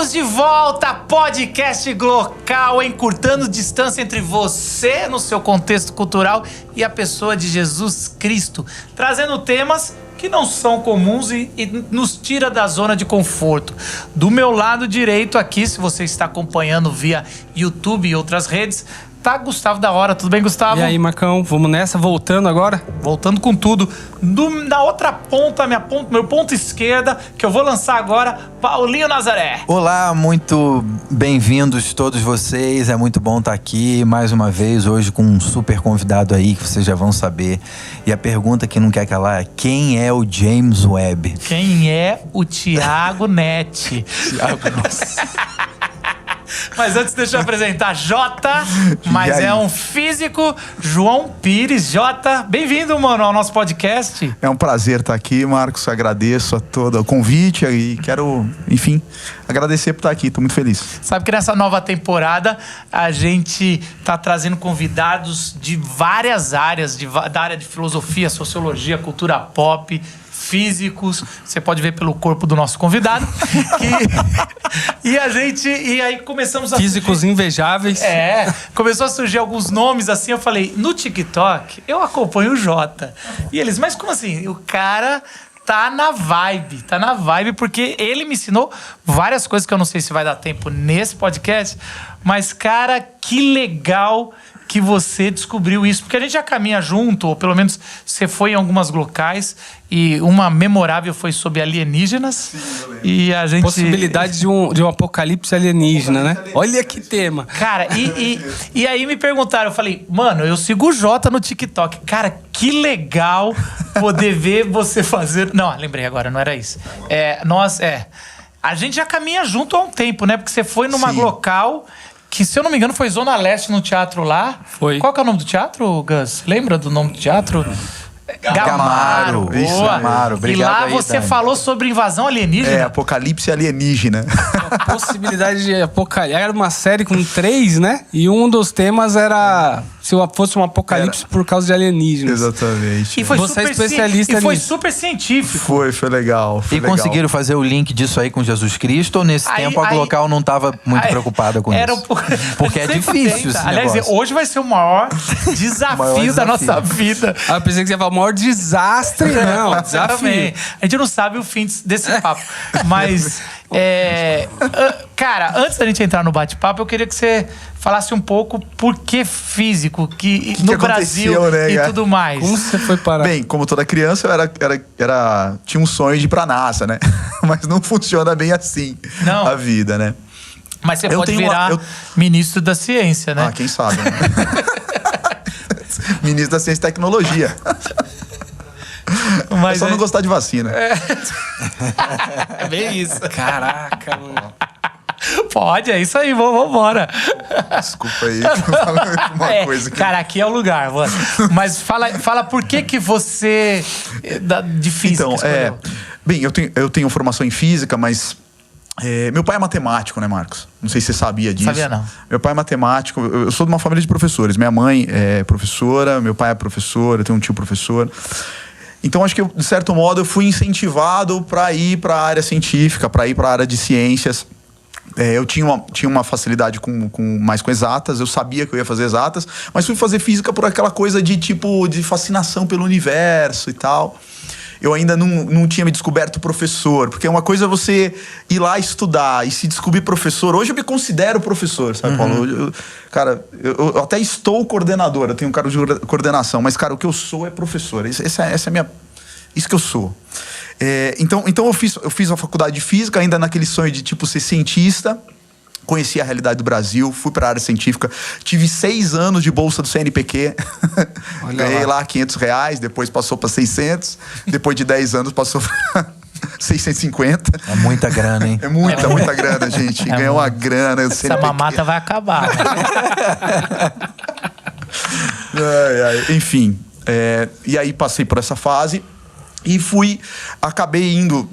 Estamos de volta, podcast Glocal, encurtando distância entre você no seu contexto cultural e a pessoa de Jesus Cristo, trazendo temas que não são comuns e nos tira da zona de conforto. Do meu lado direito aqui, se você está acompanhando via YouTube e outras redes, tá Gustavo da Hora. Tudo bem, Gustavo? E aí, Marcão? Vamos nessa? Voltando agora? Voltando com tudo. Na outra ponta, meu ponto esquerda, que eu vou lançar agora, Paulinho Nazaré. Olá, muito bem-vindos todos vocês. É muito bom estar aqui mais uma vez, hoje com um super convidado aí, que vocês já vão saber. E a pergunta que não quer calar é: quem é o James Webb? Quem é o Thiago Netti? Thiago, nossa. Mas antes, deixa eu apresentar Jota, mas é um físico, João Pires. Jota, bem-vindo, mano, ao nosso podcast. É um prazer estar aqui, Marcos. Agradeço a todo o convite e quero, enfim, agradecer por estar aqui. Estou muito feliz. Sabe que nessa nova temporada a gente tá trazendo convidados de várias áreas, da área de filosofia, sociologia, cultura pop, físicos, você pode ver pelo corpo do nosso convidado. E aí começamos a... Físicos invejáveis. Começou a surgir alguns nomes assim, eu falei, no TikTok, eu acompanho o Jota. E eles, mas como assim? O cara tá na vibe, porque ele me ensinou várias coisas que eu não sei se vai dar tempo nesse podcast, mas, cara, que legal que você descobriu isso, porque a gente já caminha junto, ou pelo menos você foi em algumas locais, e uma memorável foi sobre alienígenas. Sim, e a gente... Possibilidade de um apocalipse alienígena, né? Olha que tema. Cara, e aí me perguntaram, eu falei, mano, eu sigo o Jota no TikTok. Cara, que legal poder ver você fazer... Não, lembrei agora, não era isso. A gente já caminha junto há um tempo, né? Porque você foi numa local... que, se eu não me engano, foi Zona Leste no teatro lá. Foi. Qual que é o nome do teatro, Gus? Lembra do nome do teatro? Gamaro. Boa. Isso, Gamaro. Obrigado. E lá aí, você Dani. falou sobre invasão alienígena. Apocalipse alienígena. A possibilidade de apocalipse. Era uma série com 3, né? E um dos temas era se fosse um apocalipse por causa de alienígenas. Exatamente. E foi você é especialista foi nisso. super científico. Foi legal. E conseguiram fazer o link disso aí com Jesus Cristo, ou nesse tempo a Glocal não estava muito preocupada com isso? Porque é difícil esse Aliás, negócio. hoje vai ser o maior desafio da nossa vida. Eu pensei que você ia falar o maior desastre. Não, desafio. A gente não sabe o fim desse papo. Mas, cara, antes da gente entrar no bate-papo, eu queria que você falasse um pouco por que físico, que no Brasil, né, e tudo mais. Como você foi parar? Bem, como toda criança, eu tinha um sonho de ir pra NASA, né? Mas não funciona bem assim a vida, né? Mas você pode virar ministro da ciência, né? Quem sabe, né? Ministro da Ciência e Tecnologia. Mas só não gostar de vacina. É bem isso. Caraca, mano. Pode, é isso aí, vamos embora. Desculpa aí, uma coisa que... Cara, aqui é o lugar, mano. Mas fala por que você de física escolheu? Bem, eu tenho formação em física, mas meu pai é matemático, né, Marcos? Não sei se você sabia disso. Sabia não. Meu pai é matemático, eu sou de uma família de professores. Minha mãe é professora, meu pai é professor, eu tenho um tio professor. Então, acho que, de certo modo, eu fui incentivado para ir para a área científica, para ir para a área de ciências. Eu tinha uma facilidade mais com exatas, eu sabia que eu ia fazer exatas, mas fui fazer física por aquela coisa de fascinação pelo universo e tal. Eu ainda não tinha me descoberto professor, porque uma coisa é você ir lá estudar e se descobrir professor. Hoje eu me considero professor, sabe, Paulo? Eu até estou coordenador, eu tenho um cargo de coordenação, mas, cara, o que eu sou é professor. Essa é a minha... Isso que eu sou. Então eu fiz a faculdade de física, ainda naquele sonho de, ser cientista. Conheci a realidade do Brasil, fui para a área científica, tive 6 anos de bolsa do CNPq, ganhei lá R$500, depois passou para 600, depois de 10 anos passou para 650. É muita grana, hein? É muita grana, gente. Ganhou uma grana. Essa mamata vai acabar. Enfim, e aí passei por essa fase. E acabei indo,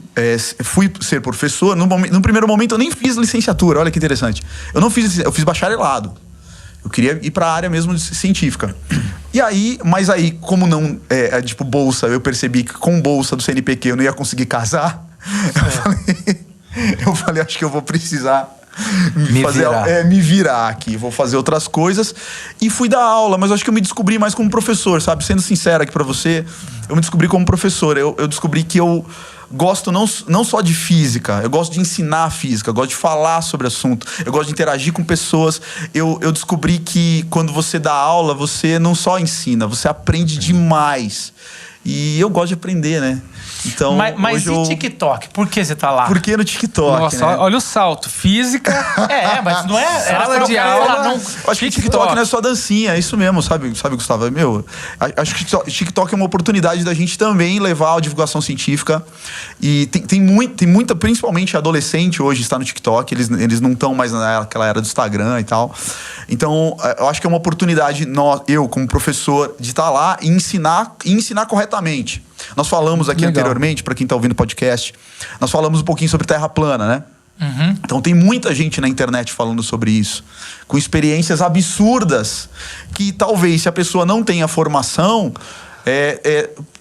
fui ser professor. No primeiro momento eu nem fiz licenciatura, olha que interessante. Eu fiz bacharelado. Eu queria ir para a área mesmo científica. Mas aí, como não bolsa, eu percebi que com bolsa do CNPq eu não ia conseguir casar. Eu falei, eu falei, acho que eu vou precisar virar. Me virar aqui, vou fazer outras coisas. E fui dar aula, mas eu acho que eu me descobri mais como professor, sabe? Sendo sincero aqui pra você, eu me descobri como professor. Eu descobri que eu gosto não só de física, eu gosto de ensinar física, eu gosto de falar sobre assunto, eu gosto de interagir com pessoas. Eu descobri que quando você dá aula, você não só ensina, você aprende demais. E eu gosto de aprender, né? Então, mas e TikTok? Por que você tá lá? Por que no TikTok? Nossa, né? olha o salto. Física. Mas não é. Era Sala pra de eu aula, falar, não. Eu acho que TikTok não é só dancinha, é isso mesmo, sabe, Gustavo? Acho que TikTok é uma oportunidade da gente também levar a divulgação científica. E tem muita, principalmente adolescente hoje está no TikTok, eles não estão mais naquela era do Instagram e tal. Então, eu acho que é uma oportunidade, eu como professor, de estar lá e ensinar corretamente. Nós falamos aqui anteriormente, para quem está ouvindo o podcast, nós falamos um pouquinho sobre terra plana, né? Uhum. Então tem muita gente na internet falando sobre isso, com experiências absurdas, que talvez se a pessoa não tenha formação,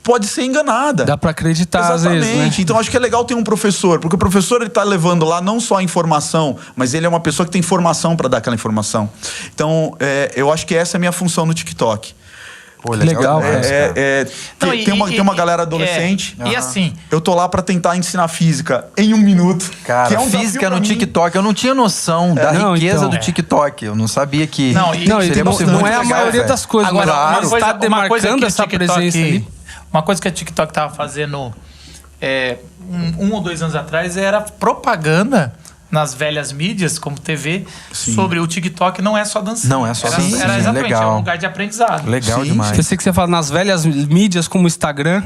pode ser enganada. Dá pra acreditar Exatamente. às vezes, né? Então acho que é legal ter um professor, porque o professor ele tá levando lá não só a informação, mas ele é uma pessoa que tem formação para dar aquela informação. Então eu acho que essa é a minha função no TikTok. Pô, legal. Tem uma galera adolescente. E assim, eu tô lá pra tentar ensinar física em 1 minuto. Cara, que é um física desafio no pra mim. TikTok, eu não tinha noção da riqueza então. do TikTok. Eu não sabia que Não, seria não muito é a legal, maioria velho. das coisas, agora, mas está demarcando que essa o TikTok- presença ali. Uma coisa que a TikTok tava fazendo 1 ou 2 anos atrás era propaganda nas velhas mídias, como TV, sobre o TikTok não é só dançar. Não é só dancinha, Era exatamente, legal. é um lugar de aprendizado. Legal Sim, demais. Pensei que você fala nas velhas mídias como o Instagram.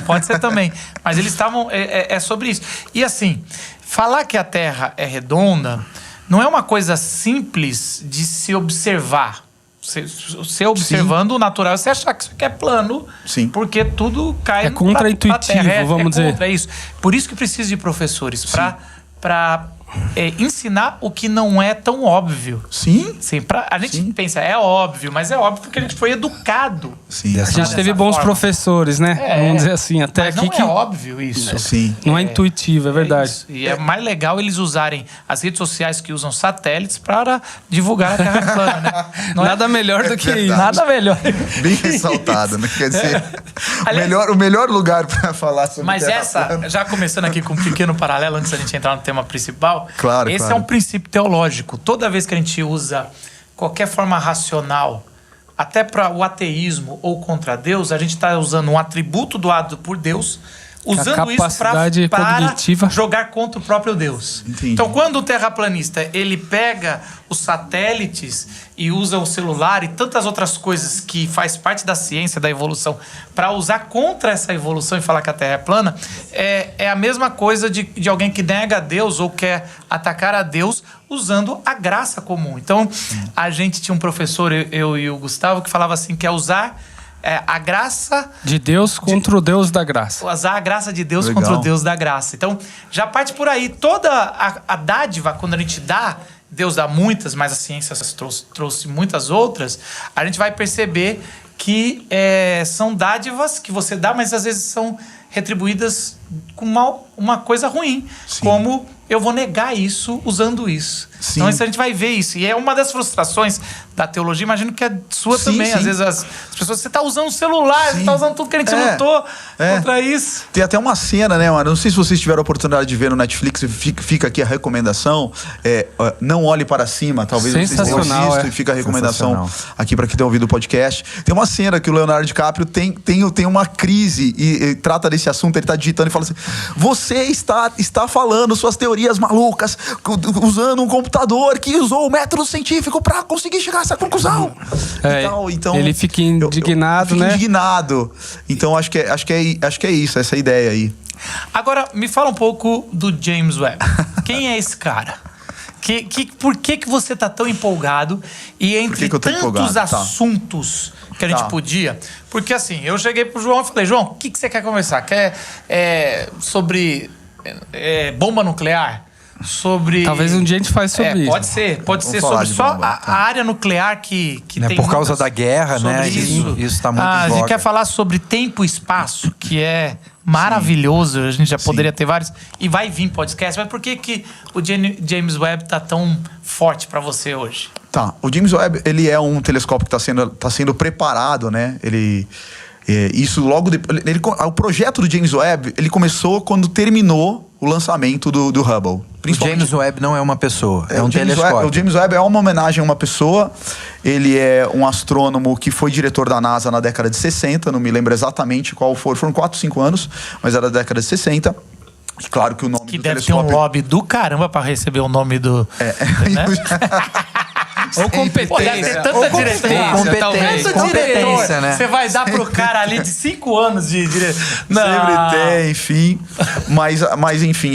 Pode ser também. Mas eles estavam... É sobre isso. E assim, falar que a Terra é redonda não é uma coisa simples de se observar. Você observando o natural, você achar que isso aqui é plano, Sim. porque tudo cai É contraintuitivo, pra terra. vamos dizer. É isso. Por isso que precisa de professores, para ensinar o que não é tão óbvio. Sim. Sim, a gente pensa, é óbvio, mas é óbvio porque a gente foi educado. Sim. A gente teve bons forma. professores, né? Vamos dizer assim, até Mas aqui não que é óbvio isso. Sim. não é intuitivo, é verdade. Isso. E é mais legal eles usarem as redes sociais que usam satélites para divulgar a Terra plana, né? Não é- Nada melhor do que isso. Nada melhor. Bem ressaltado, né? Quer dizer, Aliás- o melhor lugar pra falar sobre Mas terra essa, plana. já começando aqui com um pequeno paralelo, antes da gente entrar no tema principal, Claro, esse claro. é um princípio teológico. Toda vez que a gente usa qualquer forma racional, até para o ateísmo ou contra Deus, a gente está usando um atributo doado por Deus, usando isso capacidade para cognitiva. jogar contra o próprio Deus. Entendi. Então, quando o terraplanista ele pega os satélites e usa o celular e tantas outras coisas que faz parte da ciência, da evolução, para usar contra essa evolução e falar que a Terra é plana, é a mesma coisa de alguém que nega a Deus ou quer atacar a Deus usando a graça comum. Então, a gente tinha um professor, eu e o Gustavo, que falava assim, que é usar a graça... De Deus contra o Deus da graça. Usar a graça de Deus Legal. contra o Deus da graça. Então, já parte por aí. Toda a dádiva, quando a gente dá, Deus dá muitas, mas a ciência trouxe muitas outras, a gente vai perceber que são dádivas que você dá, mas às vezes são retribuídas com uma coisa ruim. Sim. Como eu vou negar isso usando isso. Sim. Então, a gente vai ver isso. E é uma das frustrações da teologia, imagino que é sua Sim, também. sim. Às vezes as pessoas, você está usando o celular, você está usando tudo que a gente lutou contra isso. Tem até uma cena, né, mano? Não sei se vocês tiveram a oportunidade de ver no Netflix, fica aqui a recomendação. Não olhe para cima, talvez vocês tenham Sensacional, visto, e fica a recomendação Sensacional. aqui para quem tem ouvido o podcast. Tem uma cena que o Leonardo DiCaprio tem uma crise e trata desse assunto, ele tá digitando e fala assim: você está falando suas teorias malucas usando um computador que usou o método científico para conseguir chegar a essa conclusão. Então, ele fica indignado, eu fico né? indignado. Então acho que é isso, essa ideia aí. Agora, me fala um pouco do James Webb. Quem é esse cara? Por que você tá tão empolgado? E entre que eu tô tantos empolgado? Tá. assuntos que a gente Tá. podia... Porque assim, eu cheguei pro João e falei, João, o que você quer conversar? Quer sobre bomba nuclear? sobre... Talvez um dia a gente faz sobre isso. Pode ser Vamos falar sobre de só bomba, a área nuclear que Né, tem por causa muitas- da guerra, sobre né? Isso Isso tá muito em A gente voga. quer falar sobre tempo e espaço, que é maravilhoso. A gente já poderia ter vários. E vai vir podcast. Mas por que o James Webb tá tão forte para você hoje? Tá, o James Webb, ele é um telescópio que está sendo preparado, né? Isso logo depois... O projeto do James Webb, ele começou quando terminou o lançamento do Hubble. O James Webb não é uma pessoa, é um o James telescópio. Webb, o James Webb é uma homenagem a uma pessoa. Ele é um astrônomo que foi diretor da NASA na década de 60, não me lembro exatamente qual foram 4, 5 anos, mas era da década de 60. E claro que o nome Que do deve ter um telescópio... lobby do caramba para receber o nome do... Né? Ou competência. Pô, deve ter tanta ou direção. competência, talvez. Tanto Competência, diretor, né? Você vai dar pro cara ali de 5 anos de diretor. Sempre tem, enfim. Mas enfim,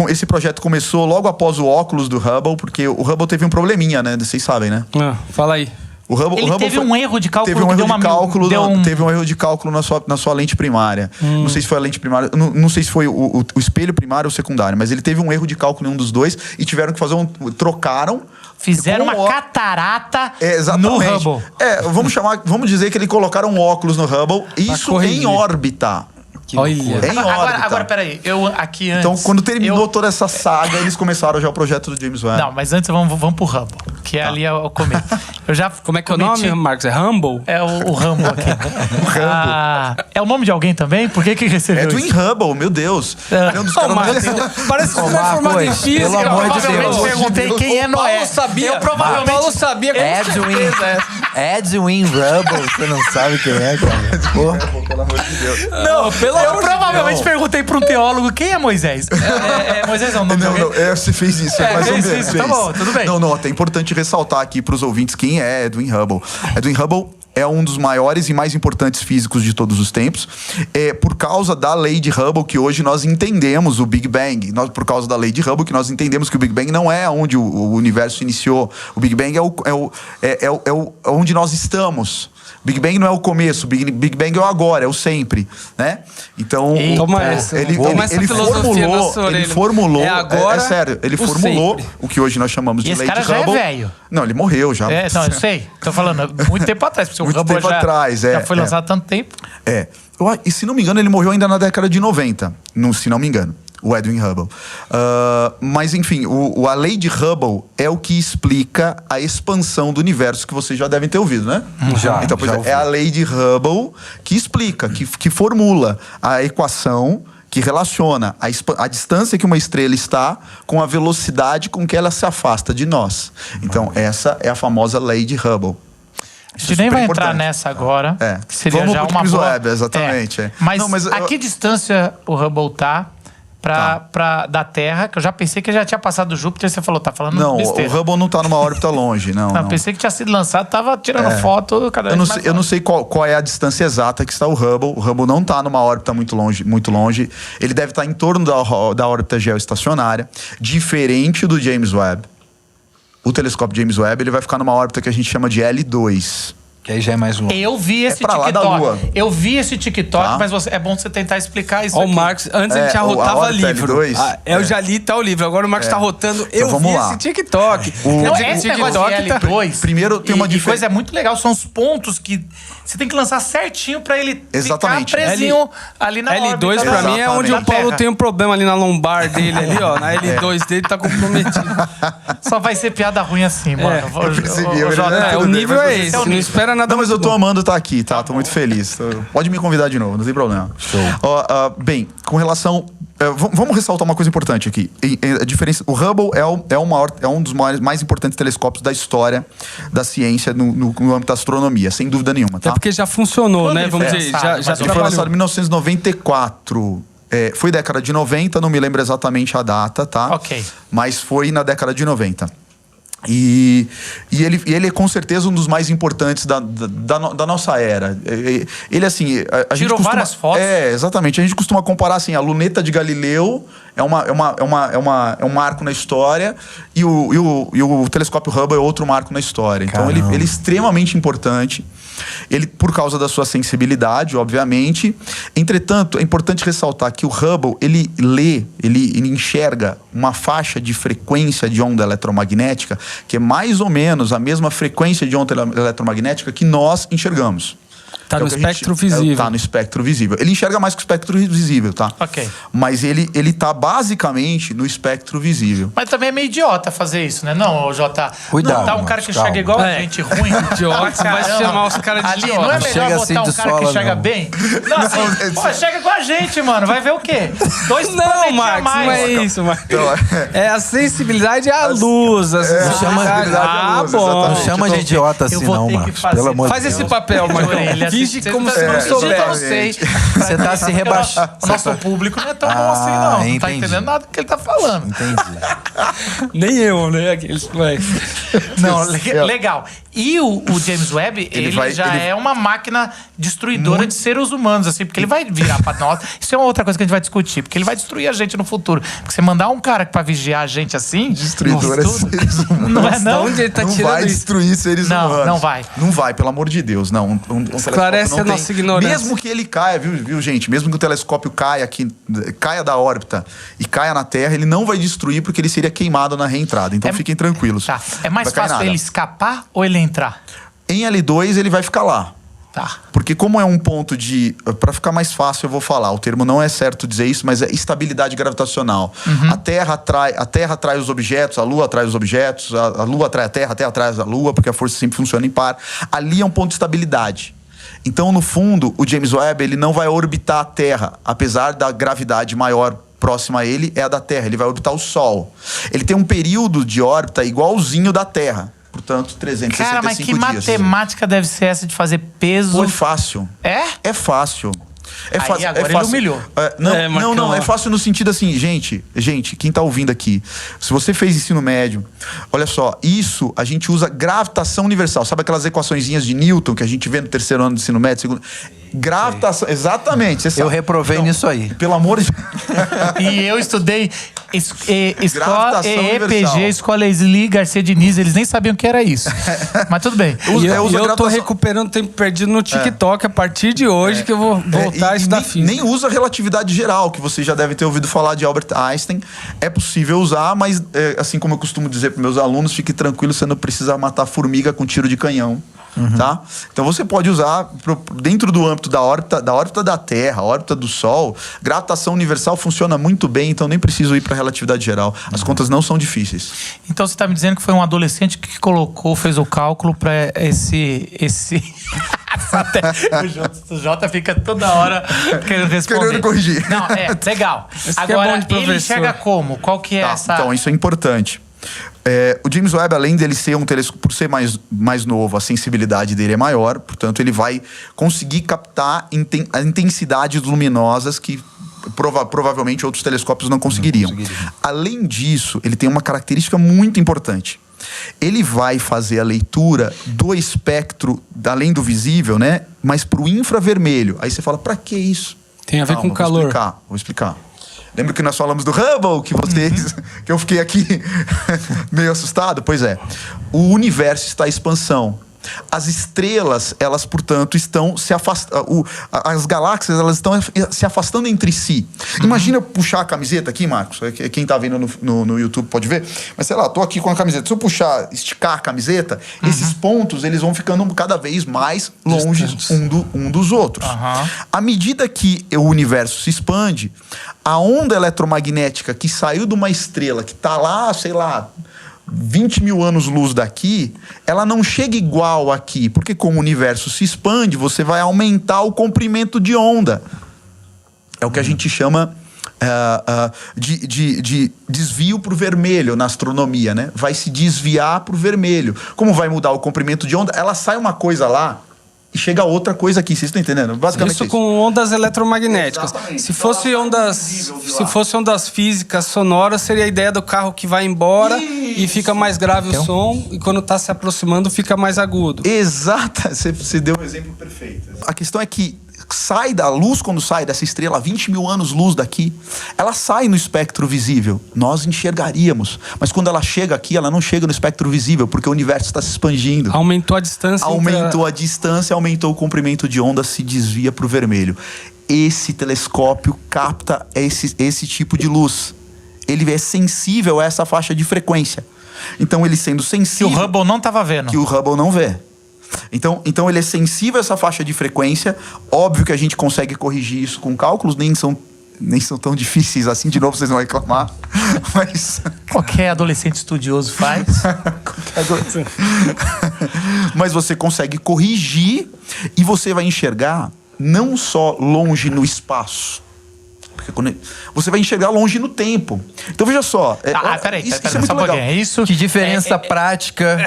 esse projeto começou logo após o óculos do Hubble, porque o Hubble teve um probleminha, né? Vocês sabem, né? Fala aí. O Hubble, Ele teve um erro de cálculo teve um que erro deu de cálculo, deu um- teve um erro de cálculo na sua lente primária. Não sei se foi a lente primária, não sei se foi o espelho primário ou secundário, mas ele teve um erro de cálculo em um dos dois e tiveram que fazer trocaram. Fizeram com uma o- catarata Exatamente. no Hubble. Vamos dizer que ele colocaram um óculos no Hubble, isso corrigir. em órbita. Que Olha. loucura. Em órbita. Agora, peraí. Eu aqui antes... Então, quando terminou eu- toda essa saga, eles começaram já o projeto do James Webb. Não, mas antes vamos pro Hubble, que ali é o começo. Eu já Como é que é o cometi- nome, Marcos? É Humble? É o Rambo aqui. É o nome de alguém também? Por que recebeu É do isso? Hubble, meu Deus. É. É um dos Ô, caras mais... Marcos, parece que você não é Marcos, formado em pelo física. amor de Provavelmente Deus. perguntei quem é O Paulo Noé. sabia. Eu provavelmente... O Paulo sabia com Edwin, certeza. Edwin Rubble, você não sabe quem é, cara? Pô. Pelo amor de Deus. Não, pelo Eu amor de provavelmente Deus. perguntei para um teólogo quem é Moisés. Moisés é o nome de alguém? Não, você fez isso. Mas fez vamos ver, isso, tá bom, tudo bem. Não, é importante ressaltar aqui para os ouvintes quem é Edwin Hubble. Edwin Hubble é um dos maiores e mais importantes físicos de todos os tempos. Por causa da lei de Hubble que hoje nós entendemos o Big Bang. Por causa da lei de Hubble que nós entendemos que o Big Bang não é onde o universo iniciou. O Big Bang é onde nós estamos. Big Bang não é o começo, Big Bang é o agora, é o sempre, né? Então, Eita. Toma essa. ele Toma essa filosofia na sua orelha. formulou, É agora sério, ele ou formulou sempre? o que hoje nós chamamos E de esse lei cara de já é Hubble. velho. Não, ele morreu já. Não, eu sei. Tô falando muito tempo atrás. Porque Muito o Hubble tempo já, atrás, já foi lançado há tanto tempo. E se não me engano, ele morreu ainda na década de 90, se não me engano. O Edwin Hubble. Mas, enfim, a lei de Hubble é o que explica a expansão do universo que vocês já devem ter ouvido, né? Já, Então, pois já é, ouvi. é a lei de Hubble que explica, que formula a equação que relaciona a distância que uma estrela está com a velocidade com que ela se afasta de nós. Então, essa é a famosa lei de Hubble. A gente nem vai entrar nessa agora. Que seria Vamos já pro uma James boa... Webb, exatamente. Mas, Não, mas a que distância o Hubble tá da Terra? Que eu já pensei que já tinha passado do Júpiter. Você falou, tá falando Não, besteira. o Hubble não está numa órbita longe, não. Não, pensei que tinha sido lançado, tava tirando foto cada Eu vez não mais sei, eu não longe. sei qual é a distância exata que está o Hubble. O Hubble não está numa órbita muito longe. Ele deve estar em torno da órbita geoestacionária, diferente do James Webb. O telescópio James Webb ele vai ficar numa órbita que a gente chama de L2. Que aí já é mais longe. Eu vi esse pra lá da TikTok. Lua. Eu vi esse TikTok, Tá. mas é bom você tentar explicar isso Ó, o aqui. Marcos, antes a gente É, a arrotava órbita livro. L2, Eu já li tal livro, agora o Marcos tá rotando. Eu vamos vi lá. esse TikTok. Não, Quer dizer que esse o negócio de TikTok tá... L2 Primeiro, tem uma e diferença. coisa muito legal, são os pontos que você tem que lançar certinho pra ele Exatamente. ficar presinho ali na órbita. L2 pra mim é onde da o Paulo Terra. tem um problema ali na lombar dele ali, ó. Na L2 dele tá comprometido. Só vai ser piada ruim assim, mano. eu percebi, eu Jota, já- É, tudo o bem, nível mas é você- esse. é o Não nível. espera nada Não, mas eu muito tô bom. amando estar aqui, tá? Tô muito feliz. Pode me convidar de novo, não tem problema. Bem, com relação... vamos ressaltar uma coisa importante aqui. A diferença, o Hubble é um dos mais importantes telescópios da história da ciência no âmbito da astronomia, sem dúvida nenhuma, Até tá? porque já funcionou, Quando né? ele Vamos foi dizer, lançado? já Mas Ele foi trabalhou. lançado em 1994. Foi década de 90, não me lembro exatamente a data, tá? Ok. Mas foi na década de 90. E ele é com certeza um dos mais importantes da nossa era. Ele, assim... A gente Tirou costuma, várias fotos. Exatamente. A gente costuma comparar, assim, a luneta de Galileu é um marco na história e o telescópio Hubble é outro marco na história. Então, ele é extremamente importante. Ele, por causa da sua sensibilidade, obviamente. Entretanto, é importante ressaltar que o Hubble, ele enxerga uma faixa de frequência de onda eletromagnética que é mais ou menos a mesma frequência de onda eletromagnética que nós enxergamos. Tá no espectro visível. Tá no espectro visível. Ele enxerga mais que o espectro visível, tá? Ok. Mas ele tá basicamente no espectro visível. Mas também é meio idiota fazer isso, né? Não, Jota. Cuidado, Botar um cara que calma. enxerga igual a gente, ruim. Idiota, você vai Caramba. chamar os caras de Ali, idiota. não é Não melhor chega botar assim um de cara que sola, enxerga não. bem? Não, assim, pô, enxerga igual a gente, mano. Vai ver o quê? Dois Não, planetinha a Marcos, mais. não é isso, Marcos. Então, É a sensibilidade à luz. A sensibilidade à luz, bom. exatamente. Não chama de idiota assim, eu vou não, ter que Marcos. fazer. Pelo amor Faz de esse Deus. papel, Marcos. Finge como se não soubesse. Eu sei. Você tá se rebaixando. O nosso público não é tão bom assim, não. Não tá entendi. entendendo nada do que ele tá falando. Entendi. Nem eu, né? Aqueles moleques. Não, legal. E o James Webb, ele é uma máquina destruidora de seres humanos, assim, porque ele vai virar pra nós. Isso é uma outra coisa que a gente vai discutir, porque ele vai destruir a gente no futuro. Porque você mandar um cara pra vigiar a gente assim... Destruidora de tudo- seres humanos. Não é, não? De onde ele tá Não tirando vai isso? destruir seres Não, humanos. não vai. Não vai, pelo amor de Deus. Não. Um Esclarece telescópio não a nossa ignorância. Mesmo que ele caia, viu, gente? Mesmo que o telescópio caia da órbita e caia na Terra, ele não vai destruir porque ele seria queimado na reentrada. Então fiquem tranquilos. Tá. É mais Vai cair fácil nada. ele escapar ou ele entrar? Em L2 ele vai ficar lá. Tá. Porque como é um ponto de... Para ficar mais fácil eu vou falar. O termo não é certo dizer isso, mas é estabilidade gravitacional. A Terra atrai os objetos, a Lua atrai os objetos, a Lua atrai a Terra atrai a Lua, porque a força sempre funciona em par. Ali é um ponto de estabilidade. Então, no fundo, o James Webb ele não vai orbitar a Terra, apesar da gravidade maior próxima a ele é a da Terra. Ele vai orbitar o Sol. Ele tem um período de órbita igualzinho da Terra. Portanto, 365 Cara, mas que dias. matemática deve ser essa de fazer peso? Pô, é fácil. É? É fácil. É Aí, fácil. agora é ele fácil. humilhou. Não, é fácil no sentido assim, gente, quem tá ouvindo aqui, se você fez ensino médio, olha só, isso a gente usa gravitação universal. Sabe aquelas equaçõezinhas de Newton que a gente vê no terceiro ano do ensino médio, segundo? Gravitação, exatamente. Você sabe. Eu reprovei nisso aí. Pelo amor de E eu estudei escola Gravitação EPG, universal. escola Esli Garcia Diniz, eles nem sabiam o que era isso. Mas tudo bem. E eu tô gravitação. recuperando tempo perdido no TikTok a partir de hoje que eu vou voltar a estudar física. Nem usa relatividade geral, que você já deve ter ouvido falar de Albert Einstein. É possível usar, mas assim como eu costumo dizer para meus alunos, fique tranquilo, você não precisa matar formiga com tiro de canhão. Tá? Então você pode usar dentro do âmbito da órbita da Terra, órbita do Sol. Gravitação universal funciona muito bem, então nem preciso ir para relatividade geral. As contas não são difíceis. Então você tá me dizendo que foi um adolescente que fez o cálculo para esse... O Jota fica toda hora querendo responder. Querendo corrigir. Não, legal. Esse que é Agora, bom de ele professor. enxerga como? Qual que é Tá, essa... então isso é importante. O James Webb, além dele ser um telescópio, por ser mais novo, a sensibilidade dele é maior, portanto ele vai conseguir captar a intensidades luminosas que provavelmente outros telescópios não conseguiriam. Além disso, ele tem uma característica muito importante. Ele vai fazer a leitura do espectro, além do visível, né? Mas para o infravermelho. Aí você fala, para que isso? Tem a ver com calor. Vou explicar. Lembra que nós falamos do Hubble, que eu fiquei aqui meio assustado? Pois é. O universo está em expansão. As estrelas, elas, portanto, estão se afastando. As galáxias, elas estão se afastando entre si. Imagina eu puxar a camiseta aqui, Marcos. Quem está vendo no YouTube pode ver. Mas sei lá, tô aqui com a camiseta. Se eu esticar a camiseta, esses pontos eles vão ficando cada vez mais longe um dos outros. À medida que o universo se expande, a onda eletromagnética que saiu de uma estrela que está lá, sei lá, 20 mil anos-luz daqui, ela não chega igual aqui, porque como o universo se expande, você vai aumentar o comprimento de onda. É o que a gente chama de desvio para o vermelho na astronomia, né? Vai se desviar para o vermelho. Como vai mudar o comprimento de onda? Ela sai uma coisa lá e chega outra coisa aqui, vocês estão entendendo? Basicamente Isso com ondas eletromagnéticas. Exatamente. Se fosse ondas físicas sonoras, seria a ideia do carro que vai embora e fica mais grave o som, e quando está se aproximando fica mais agudo. Exata, você deu um exemplo perfeito. A questão é que sai da luz, quando sai dessa estrela, 20 mil anos-luz daqui, ela sai no espectro visível. Nós enxergaríamos. Mas quando ela chega aqui, ela não chega no espectro visível, porque o universo está se expandindo. Aumentou a distância. Aumentou a distância, aumentou o comprimento de onda, se desvia para o vermelho. Esse telescópio capta esse tipo de luz. Ele é sensível a essa faixa de frequência. Então, ele sendo sensível... Que o Hubble não estava vendo. Que o Hubble não vê. Então ele é sensível a essa faixa de frequência. Óbvio que a gente consegue corrigir isso com cálculos, nem são tão difíceis assim. De novo, vocês vão reclamar. Mas... Qualquer adolescente estudioso faz. Mas você consegue corrigir e você vai enxergar não só longe no espaço. Porque você vai enxergar longe no tempo. Então veja só. Peraí, isso é só muito um legal. pouquinho. Isso, Que diferença prática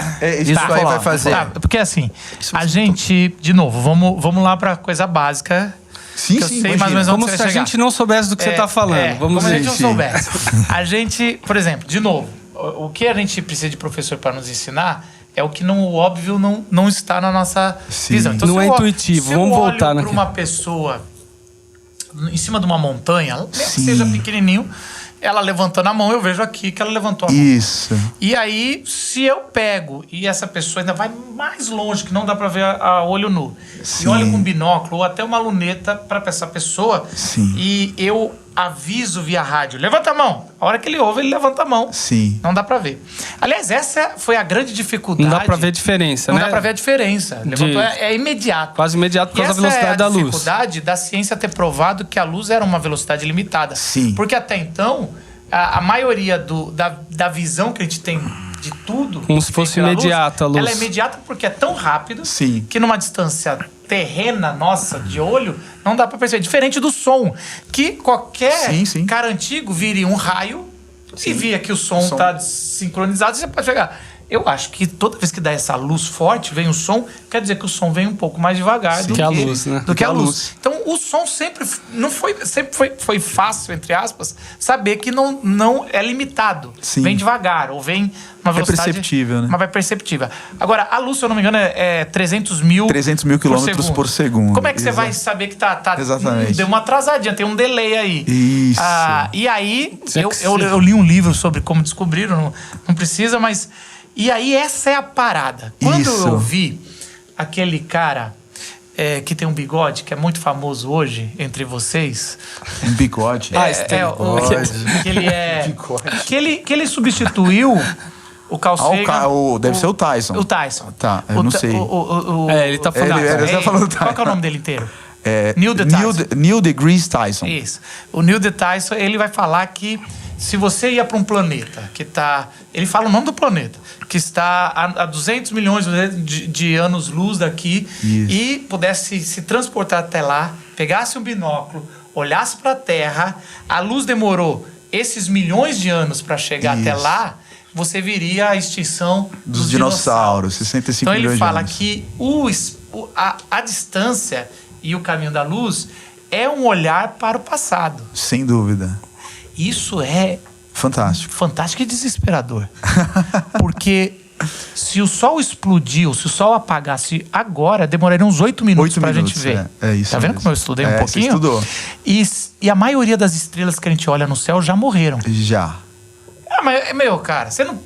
isso aí vai fazer? Porque assim, a gente, de novo, vamos lá pra coisa básica. Sim, que eu sim, sei imagina. mais ou menos onde Como você se a vai chegar. gente não soubesse do que você tá falando. Vamos como a ver. gente não sim. soubesse. A gente, por exemplo, de novo, o que a gente precisa de professor para nos ensinar é o que o óbvio não está na nossa visão. Então, Não se é eu intuitivo. se eu Vamos olho voltar para naquilo. uma pessoa em cima de uma montanha, mesmo que Sim. seja pequenininho, ela levantando a mão, eu vejo aqui que ela levantou a mão. Isso. E aí, se eu pego e essa pessoa ainda vai mais longe, que não dá pra ver a olho nu, Sim. e olho com binóculo ou até uma luneta pra essa pessoa, Sim. e eu aviso via rádio, levanta a mão. A hora que ele ouve, ele levanta a mão. Sim. Não dá pra ver. Aliás, essa foi a grande dificuldade. Não dá pra ver a diferença, Não né? dá pra ver a diferença. Levantou, é imediato. Quase imediato por E causa da essa velocidade da é a luz. dificuldade da ciência ter provado que a luz era uma velocidade limitada. Sim. Porque até então, a maioria da visão que a gente tem de tudo... Como se que vem fosse pela imediata a luz. Ela é imediata porque é tão rápido Sim. que numa distância terrena nossa, de olho, não dá pra perceber. Diferente do som, que qualquer Sim. cara antigo viria um raio e via que o som tá desincronizado, você pode chegar. Eu acho que toda vez que dá essa luz forte, vem o som, quer dizer que o som vem um pouco mais devagar do que a luz, né? do que a luz. Então, o som sempre foi fácil, entre aspas, saber que não é limitado. Sim. Vem devagar, ou vem uma velocidade... perceptível, né? Mas vai perceptível. Agora, a luz, se eu não me engano, é 300 mil... 300 mil quilômetros por segundo. Como é que você Exato. vai saber que tá Exatamente. deu uma atrasadinha, tem um delay aí. Isso. E aí, Sexy. eu li um livro sobre como descobriram, não precisa, mas... E aí, essa é a parada. Quando Isso. eu vi aquele cara que tem um bigode, que é muito famoso hoje entre vocês... Um bigode. Que ele substituiu o Carl Sagan. Deve ser o Tyson. O Tyson. Tá, eu não sei. Ele tá falando. Ele tá falando Qual que é o Tyson. nome dele inteiro? É, Neil deGrasse Tyson. Neil deGrasse Tyson. Isso. O Neil deGrasse Tyson, ele vai falar que se você ia para um planeta que está... Ele fala o nome do planeta. Que está a 200 milhões de anos-luz daqui. Isso. E pudesse se transportar até lá, pegasse um binóculo, olhasse para a Terra, a luz demorou esses milhões de anos para chegar até Isso. lá, você viria a extinção Dos dinossauros, 65 então ele milhões de fala anos. que a distância e o caminho da luz é um olhar para o passado. Sem dúvida. Isso é Fantástico. fantástico e desesperador. Porque se o sol explodir, ou se o sol apagasse agora, demoraria uns 8 minutos 8 pra minutos, gente ver. é isso Tá vendo mesmo. como eu estudei um Você pouquinho? estudou. E a maioria das estrelas que a gente olha no céu já morreram. Já. Mas, cara, você não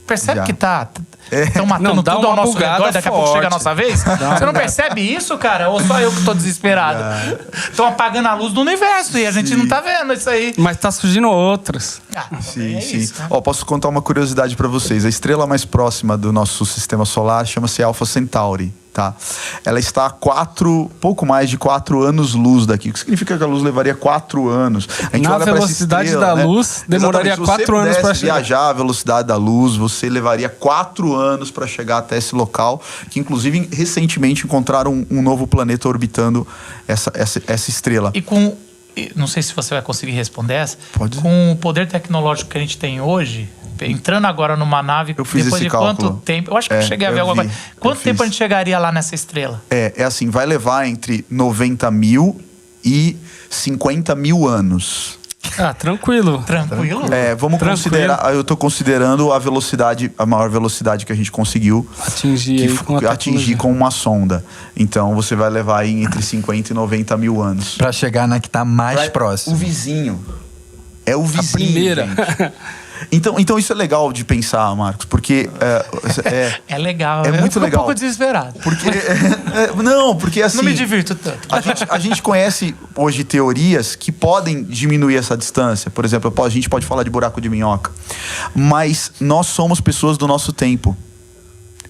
percebe Já. que estão matando Não, dá tudo ao uma nosso bugada redor, daqui a pouco chega a forte. nossa vez? Você não percebe isso, cara? Ou só eu que tô desesperado? Estão apagando a luz do universo e a gente não tá vendo isso aí. Mas tá surgindo outras. Sim, é sim. isso, né? Ó, posso contar uma curiosidade para vocês. A estrela mais próxima do nosso sistema solar chama-se Alpha Centauri, tá? Ela está a pouco mais de 4 anos-luz daqui. O que significa que a luz levaria 4 anos? A gente Na olha pra essa velocidade estrela, da luz, demoraria Exatamente. 4 anos Se pra você chegar. pudesse viajar à velocidade da luz, você levaria 4 anos para chegar até esse local, que inclusive recentemente encontraram um novo planeta orbitando essa estrela. Não sei se você vai conseguir responder essa. Pode. Com o poder tecnológico que a gente tem hoje, entrando agora numa nave, Eu fiz depois esse de quanto cálculo. tempo? Eu acho que eu cheguei a ver eu alguma vi, coisa. eu Quanto tempo fiz. a gente chegaria lá nessa estrela? É assim, vai levar entre 90 mil e 50 mil anos. Ah, tranquilo. Tranquilo? Vamos Tranquilo. considerar. Eu tô considerando a maior velocidade que a gente conseguiu Atingir aí com a atingir tecnologia. com uma sonda. Então você vai levar aí entre 50 e 90 mil anos. Pra chegar na que tá mais próximo. O vizinho. É o vizinho. primeira. gente. Então isso é legal de pensar, Marcos, porque É legal. É eu muito fico legal. um pouco desesperado. porque não, porque assim Não me divirto tanto. a gente conhece hoje teorias que podem diminuir essa distância. Por exemplo, a gente pode falar de buraco de minhoca, mas nós somos pessoas do nosso tempo.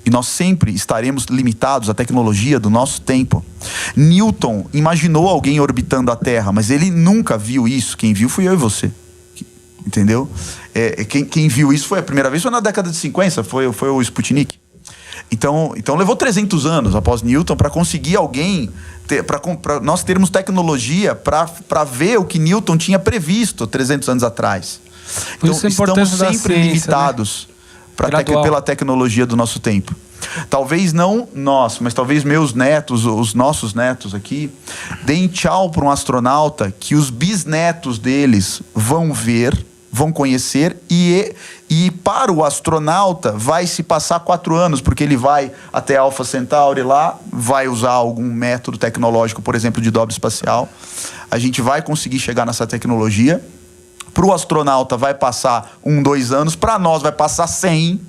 E nós sempre estaremos limitados à tecnologia do nosso tempo. Newton imaginou alguém orbitando a Terra, mas ele nunca viu isso. Quem viu fui eu e você. Entendeu? Quem viu isso foi a primeira vez, foi na década de 50, foi o Sputnik. Então levou 300 anos após Newton para conseguir alguém, para nós termos tecnologia para ver o que Newton tinha previsto 300 anos atrás. Por Então isso a estamos importância da sempre ciência, limitados Gradual. pela tecnologia do nosso tempo. Talvez não nós, mas talvez meus netos, os nossos netos aqui, deem tchau para um astronauta que os bisnetos deles vão ver, vão conhecer, e para o astronauta vai se passar 4 anos, porque ele vai até Alpha Centauri lá, vai usar algum método tecnológico, por exemplo, de dobra espacial. A gente vai conseguir chegar nessa tecnologia. Para o astronauta vai passar 2 anos, para nós vai passar 100.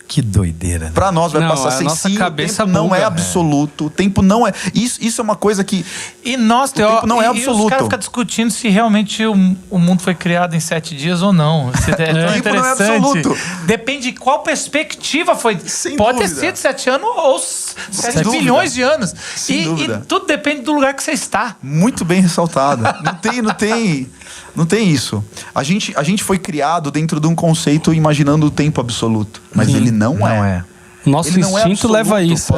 Que doideira, né? Pra nós vai Não, passar a sem nossa sim, cabeça o tempo não buga. é absoluto. O tempo não é... Isso é uma coisa que... E nós, tempo não é e absoluto. os caras ficam discutindo se realmente o mundo foi criado em 7 dias ou não. Isso é tão tempo não é interessante. absoluto. Depende de qual perspectiva foi. Sem Pode ter dúvida. sido 7 anos ou 7 dúvida. bilhões de anos. Sem E dúvida. tudo depende do lugar que você está. Muito bem ressaltado. Não tem isso. A gente foi criado dentro de um conceito imaginando o tempo absoluto. Mas ele não é. Nosso Ele não é instinto absoluto. leva a isso.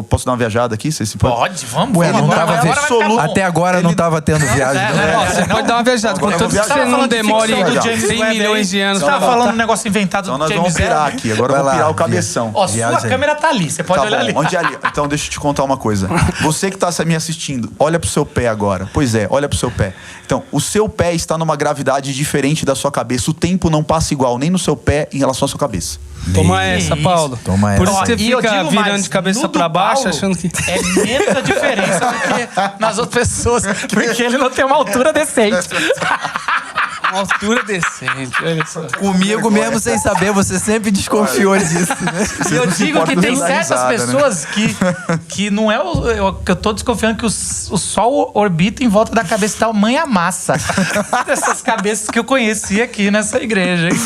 Posso dar uma viajada aqui? Se pode? Pode, vamos. Ué, não vamos. tava Agora vai ficar bom. Até agora não tava tendo viagem. não. Ó, você pode dar uma viajada. Agora eu Contanto vou que você viajar. não Falando de demore ficção do 100 James Webb milhões aí. de anos Você pra tava voltar. falando um negócio inventado Então do nós James vamos pirar Webb. aqui. Agora eu Vai vou lá, pirar o cabeção. Ó, Viagem. sua câmera tá ali. Você pode Tá olhar bom, ali. onde é ali? Então deixa eu te contar uma coisa. Você que está me assistindo, olha pro seu pé agora. Pois é, olha pro seu pé. Então, o seu pé está numa gravidade diferente da sua cabeça. O tempo não passa igual nem no seu pé em relação à sua cabeça. Toma Que essa, isso. Paulo. Toma Por essa. isso você E eu fica digo virando mais, de cabeça no pra do baixo, Paulo achando que... é menos a diferença do que nas outras pessoas, porque ele não tem uma altura decente. Uma altura decente, olha só. Comigo mesmo sem saber, você sempre desconfiou disso, né? E eu não se digo que importam tem de dar certas risada, né? pessoas que não é que eu tô desconfiando que o Sol orbita em volta da cabeça da mãe massa. Dessas cabeças que eu conheci aqui nessa igreja. Hein?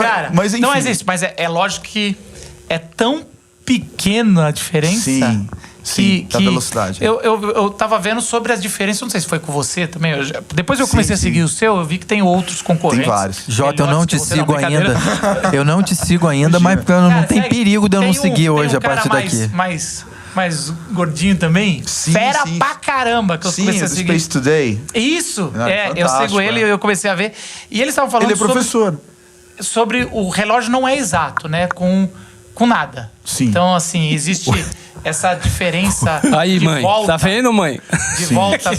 Cara, mas enfim. não existe, mas é lógico que é tão pequena a diferença. Sim, da velocidade. Eu tava vendo sobre as diferenças, não sei se foi com você também. Depois eu comecei a seguir o seu, eu vi que tem outros concorrentes. Tem vários. Jota, eu não te Melhores que você, sigo brincadeira. ainda. Eu não te sigo ainda, mas porque não Cara, tem segue. perigo de eu não Tem seguir hoje tem a partir cara daqui. mais gordinho também. Sim, Fera sim. pra caramba que eu Sim, comecei a do seguir. Space Today. Isso, eu fantástico, sigo ele e eu comecei a ver. E eles estavam falando Ele é professor. sobre o relógio não é exato, né? Com nada. Sim. Então, assim, existe essa diferença Aí, de mãe. volta. Tá vendo, mãe? De volta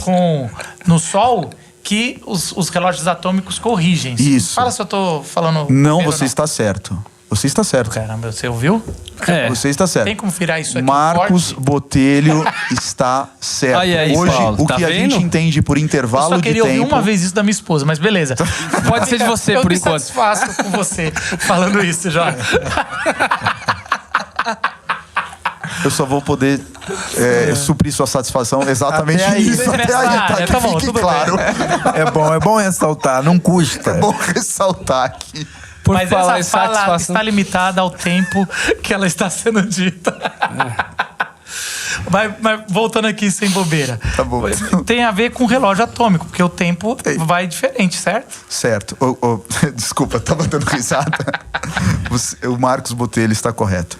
no Sol que os relógios atômicos corrigem. Isso. Fala se eu tô falando. Não, bobeira ou você está certo. Você está certo. Caramba, você ouviu? É. Você está certo. Tem como virar isso aqui? Marcos forte? Botelho está certo. Aí, Hoje, Paulo, o tá que a vendo? gente entende por Eu intervalo só de queria ouvir tempo... uma vez isso da minha esposa, mas beleza. Pode ser de você, eu por me enquanto. satisfaço com você falando isso, Jorge. Eu só vou poder suprir sua satisfação exatamente Até aí. nisso. Até aí, Nessa área, que tá bom, fique tudo claro. É bom ressaltar, não custa. É bom ressaltar aqui. Por Mas falar em essa fala satisfação. está limitada ao tempo que ela está sendo dita. Mas voltando aqui sem bobeira. Tá bom. Tem a ver com o relógio atômico, porque o tempo vai diferente, certo? Certo. Desculpa, tava dando risada. O Marcos Botelho está correto.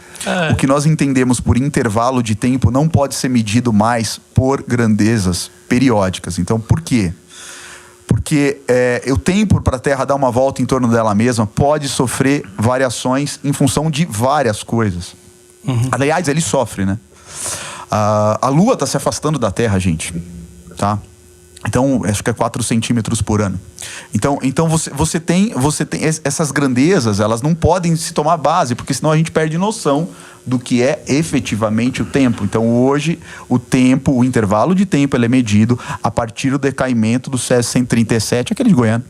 O que nós entendemos por intervalo de tempo não pode ser medido mais por grandezas periódicas. Então, por quê? Porque o tempo para a Terra dar uma volta em torno dela mesma pode sofrer variações em função de várias coisas. Aliás, ele sofre, né? A Lua está se afastando da Terra, gente. Tá? Então, acho que é 4 centímetros por ano. Então você tem essas grandezas, elas não podem se tomar base, porque senão a gente perde noção do que é efetivamente o tempo. Então, hoje, o intervalo de tempo, ele é medido a partir do decaimento do Césio 137, aquele de Goiânia.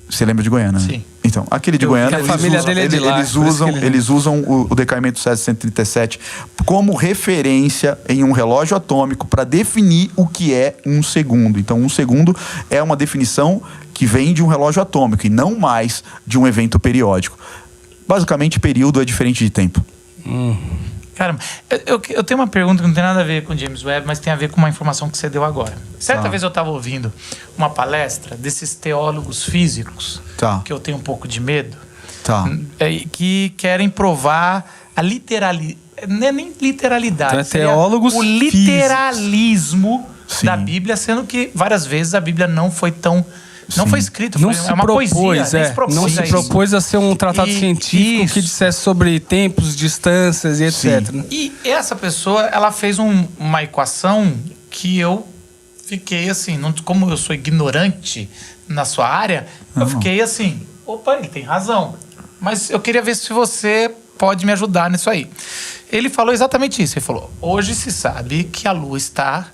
Você lembra de Goiânia, né? Sim. Então, aquele de Goiânia, a família dele é de lá, eles usam o decaimento do Césio 137 como referência em um relógio atômico para definir o que é um segundo. Então, um segundo é uma definição que vem de um relógio atômico e não mais de um evento periódico. Basicamente, período é diferente de tempo. Caramba, eu tenho uma pergunta que não tem nada a ver com James Webb, mas tem a ver com uma informação que você deu agora. Certa vez eu estava ouvindo uma palestra desses teólogos físicos, que eu tenho um pouco de medo, que querem provar a literalidade, não é nem literalidade, então, teólogos o literalismo da Bíblia, sendo que várias vezes a Bíblia não foi tão... Não foi escrito, é uma poesia. Não se propôs a ser um tratado científico que dissesse sobre tempos, distâncias e etc. E essa pessoa, ela fez uma equação que eu fiquei assim, como eu sou ignorante na sua área, eu fiquei assim, opa, ele tem razão. Mas eu queria ver se você pode me ajudar nisso aí. Ele falou exatamente isso. Ele falou, hoje se sabe que a Lua está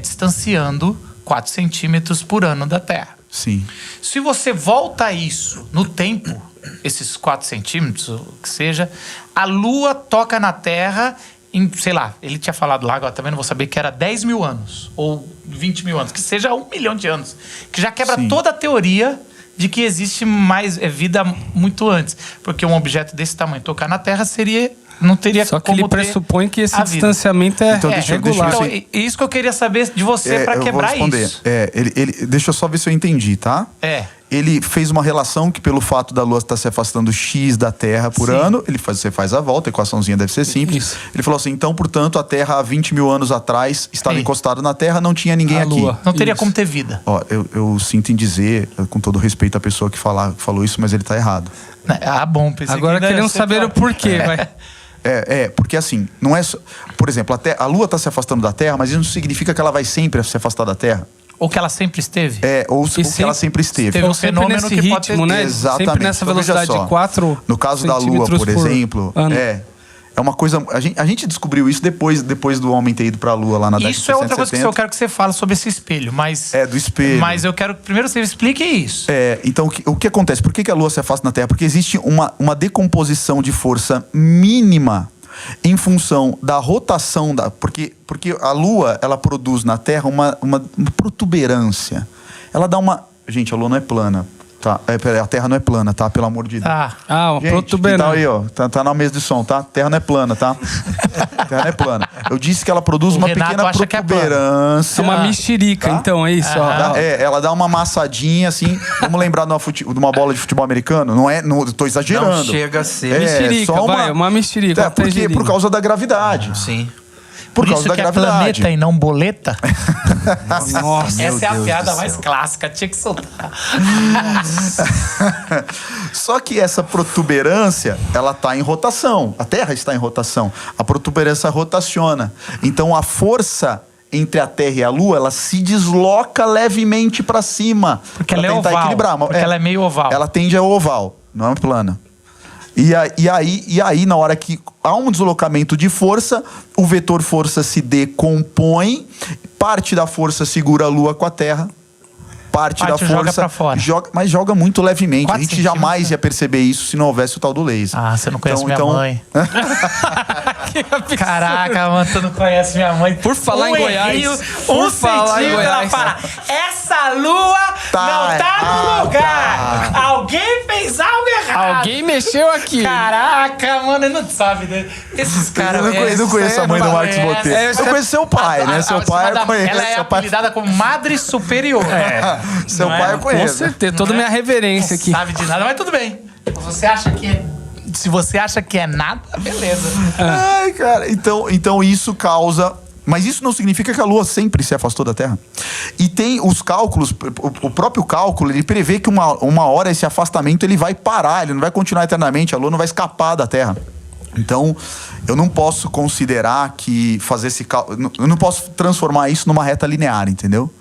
distanciando 4 centímetros por ano da Terra. Sim. Se você volta isso no tempo, esses 4 centímetros, o que seja, a Lua toca na Terra em, sei lá, ele tinha falado lá, agora também não vou saber, que era 10 mil anos, ou 20 mil anos, que seja 1 milhão de anos, que já quebra toda a teoria de que existe mais vida muito antes. Porque um objeto desse tamanho tocar na Terra não teria só que como ele pressupõe que esse distanciamento então, regular. Então, isso que eu queria saber de você para quebrar isso. Deixa eu só ver se eu entendi, tá? Ele fez uma relação que pelo fato da Lua estar se afastando X da Terra por ano, você faz a volta, a equaçãozinha deve ser simples. Isso. Ele falou assim, então, portanto, a Terra há 20 mil anos atrás estava encostada na Terra, não tinha ninguém aqui. Lua. Não teria como ter vida. Ó, eu sinto em dizer, com todo respeito à pessoa que falou isso, mas ele está errado. Bom, pensei agora que queremos saber o porquê, vai. Porque assim, não é só... Por exemplo, a Lua está se afastando da Terra, mas isso não significa que ela vai sempre se afastar da Terra. Ou que ela sempre esteve. Ou que ela sempre esteve. Teve um fenômeno nesse que ritmo, pode ter... né? Exatamente. Sempre nessa velocidade de 4 no caso da Lua, por exemplo, é uma coisa... A gente descobriu isso depois do homem ter ido para a Lua lá na década de 1970. Isso é outra coisa que eu quero que você fale sobre esse espelho, mas... do espelho. Mas eu quero que primeiro você explique isso. Então, o que acontece? Por que a Lua se afasta da Terra? Porque existe uma decomposição de força mínima em função da rotação porque a Lua, ela produz na Terra uma protuberância. Ela dá uma... Gente, a Lua não é plana. Tá? A Terra não é plana, tá? Pelo amor de Deus. Uma protuberância. Tá aí, ó. Tá na mesa de som, tá? Terra não é plana, tá? Terra não é plana. Eu disse que ela produz uma pequena protuberância. É uma mexerica, então, é isso. Ela dá uma amassadinha, assim. Vamos lembrar de uma bola de futebol americano? Não tô exagerando. Não chega a ser. Mexerica, só uma mexerica. Por causa da gravidade. Sim. Por causa da gravidade. É planeta e não boleta? Nossa, essa é a piada mais clássica, tinha que soltar. Só que essa protuberância, ela está em rotação. A Terra está em rotação. A protuberância rotaciona. Então a força entre a Terra e a Lua, ela se desloca levemente para cima. Porque ela é oval. Equilibrar. Porque ela é meio oval. Ela tende a oval, não é plana. E aí, na hora que há um deslocamento de força, o vetor força se decompõe, parte da força segura a Lua com a Terra, parte da força joga pra fora. Mas joga muito levemente. A gente centímetros. Jamais ia perceber isso se não houvesse o tal do laser. Você não conhece minha mãe. Caraca, mano, tu não conhece minha mãe. Por falar em Goiás. Por falar em Goiás. Essa Lua não tá no lugar. Alguém fez algo errado. Alguém mexeu aqui. Caraca, mano, não sabe. Esses caras... Eu não conheço a mãe do Marcos Botelho. Eu conheço seu pai, né? Seu pai eu conheço. Ela é apelidada como Madre Superior. Seu pai eu conheço. Com certeza, toda minha reverência aqui. Não sabe de nada, mas tudo bem. Se você acha que é nada, beleza. Ai, cara, então isso causa... Mas isso não significa que a Lua sempre se afastou da Terra. E tem os cálculos, o próprio cálculo, ele prevê que uma hora esse afastamento ele vai parar, ele não vai continuar eternamente, a Lua não vai escapar da Terra. Então, eu não posso considerar que fazer esse cálculo... Eu não posso transformar isso numa reta linear, entendeu?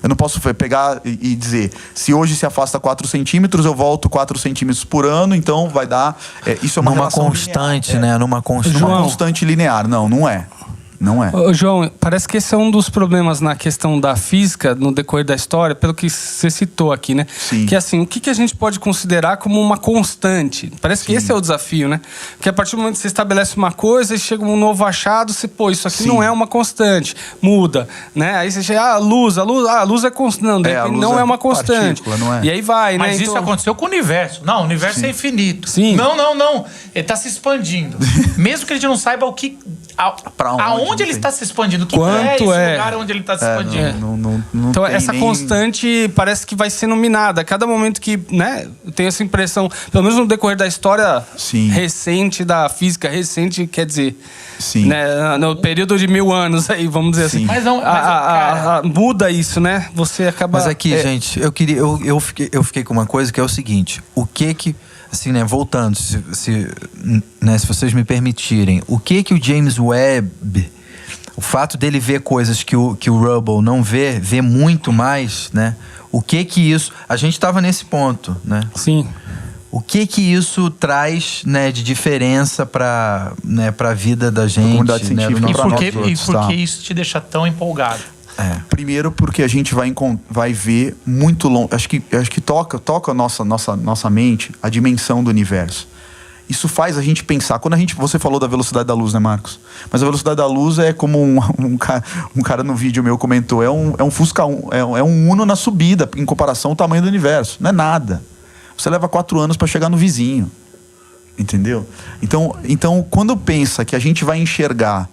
Eu não posso pegar e dizer, se hoje se afasta 4 centímetros, eu volto 4 centímetros por ano, então vai dar... isso é uma numa relação constante, linear. né? Numa constante. Numa constante linear. Não é. Não é. Ô, João, parece que esse é um dos problemas na questão da física, no decorrer da história, pelo que você citou aqui, né? Sim. Que assim, o que a gente pode considerar como uma constante? Parece que esse é o desafio, né? Porque a partir do momento que você estabelece uma coisa e chega um novo achado, você, isso aqui não é uma constante, muda, né? Aí você chega, a luz é constante, não, não é uma constante. Partícula, não é? E aí vai, Mas né? isso aconteceu com o universo. Não, o universo é infinito. Sim. Não. Ele está se expandindo. Mesmo que a gente não saiba o que... aonde ele está se expandindo. O que Quanto é esse é? lugar onde ele está se expandindo. Não Então, tem essa nem... constante parece que vai sendo minada. A cada momento que, né, eu tenho essa impressão, pelo menos no decorrer da história Sim. recente, da física recente, quer dizer, Sim. né, no período de 1000 anos, aí, vamos dizer Sim. assim. Mas não, cara... muda isso, né? Você acaba... Mas aqui, gente, eu fiquei com uma coisa que é o seguinte: o que assim, né, voltando, se vocês me permitirem, o que o James Webb, o fato dele ver coisas que o Hubble não vê muito mais, né? O que isso... A gente estava nesse ponto, né? Sim. O que isso traz, né, de diferença para, né, a vida da gente, comunidade né, do científica. nosso E por que isso te deixa tão empolgado? Primeiro porque a gente vai ver muito longe. Acho que toca a nossa mente a dimensão do universo. Isso faz a gente pensar. Você falou da velocidade da luz, né, Marcos? Mas a velocidade da luz é como um cara no vídeo meu comentou, é um Fusca, é um Uno na subida em comparação ao tamanho do universo. Não é nada. Você leva 4 anos para chegar no vizinho. Entendeu? Então, quando pensa que a gente vai enxergar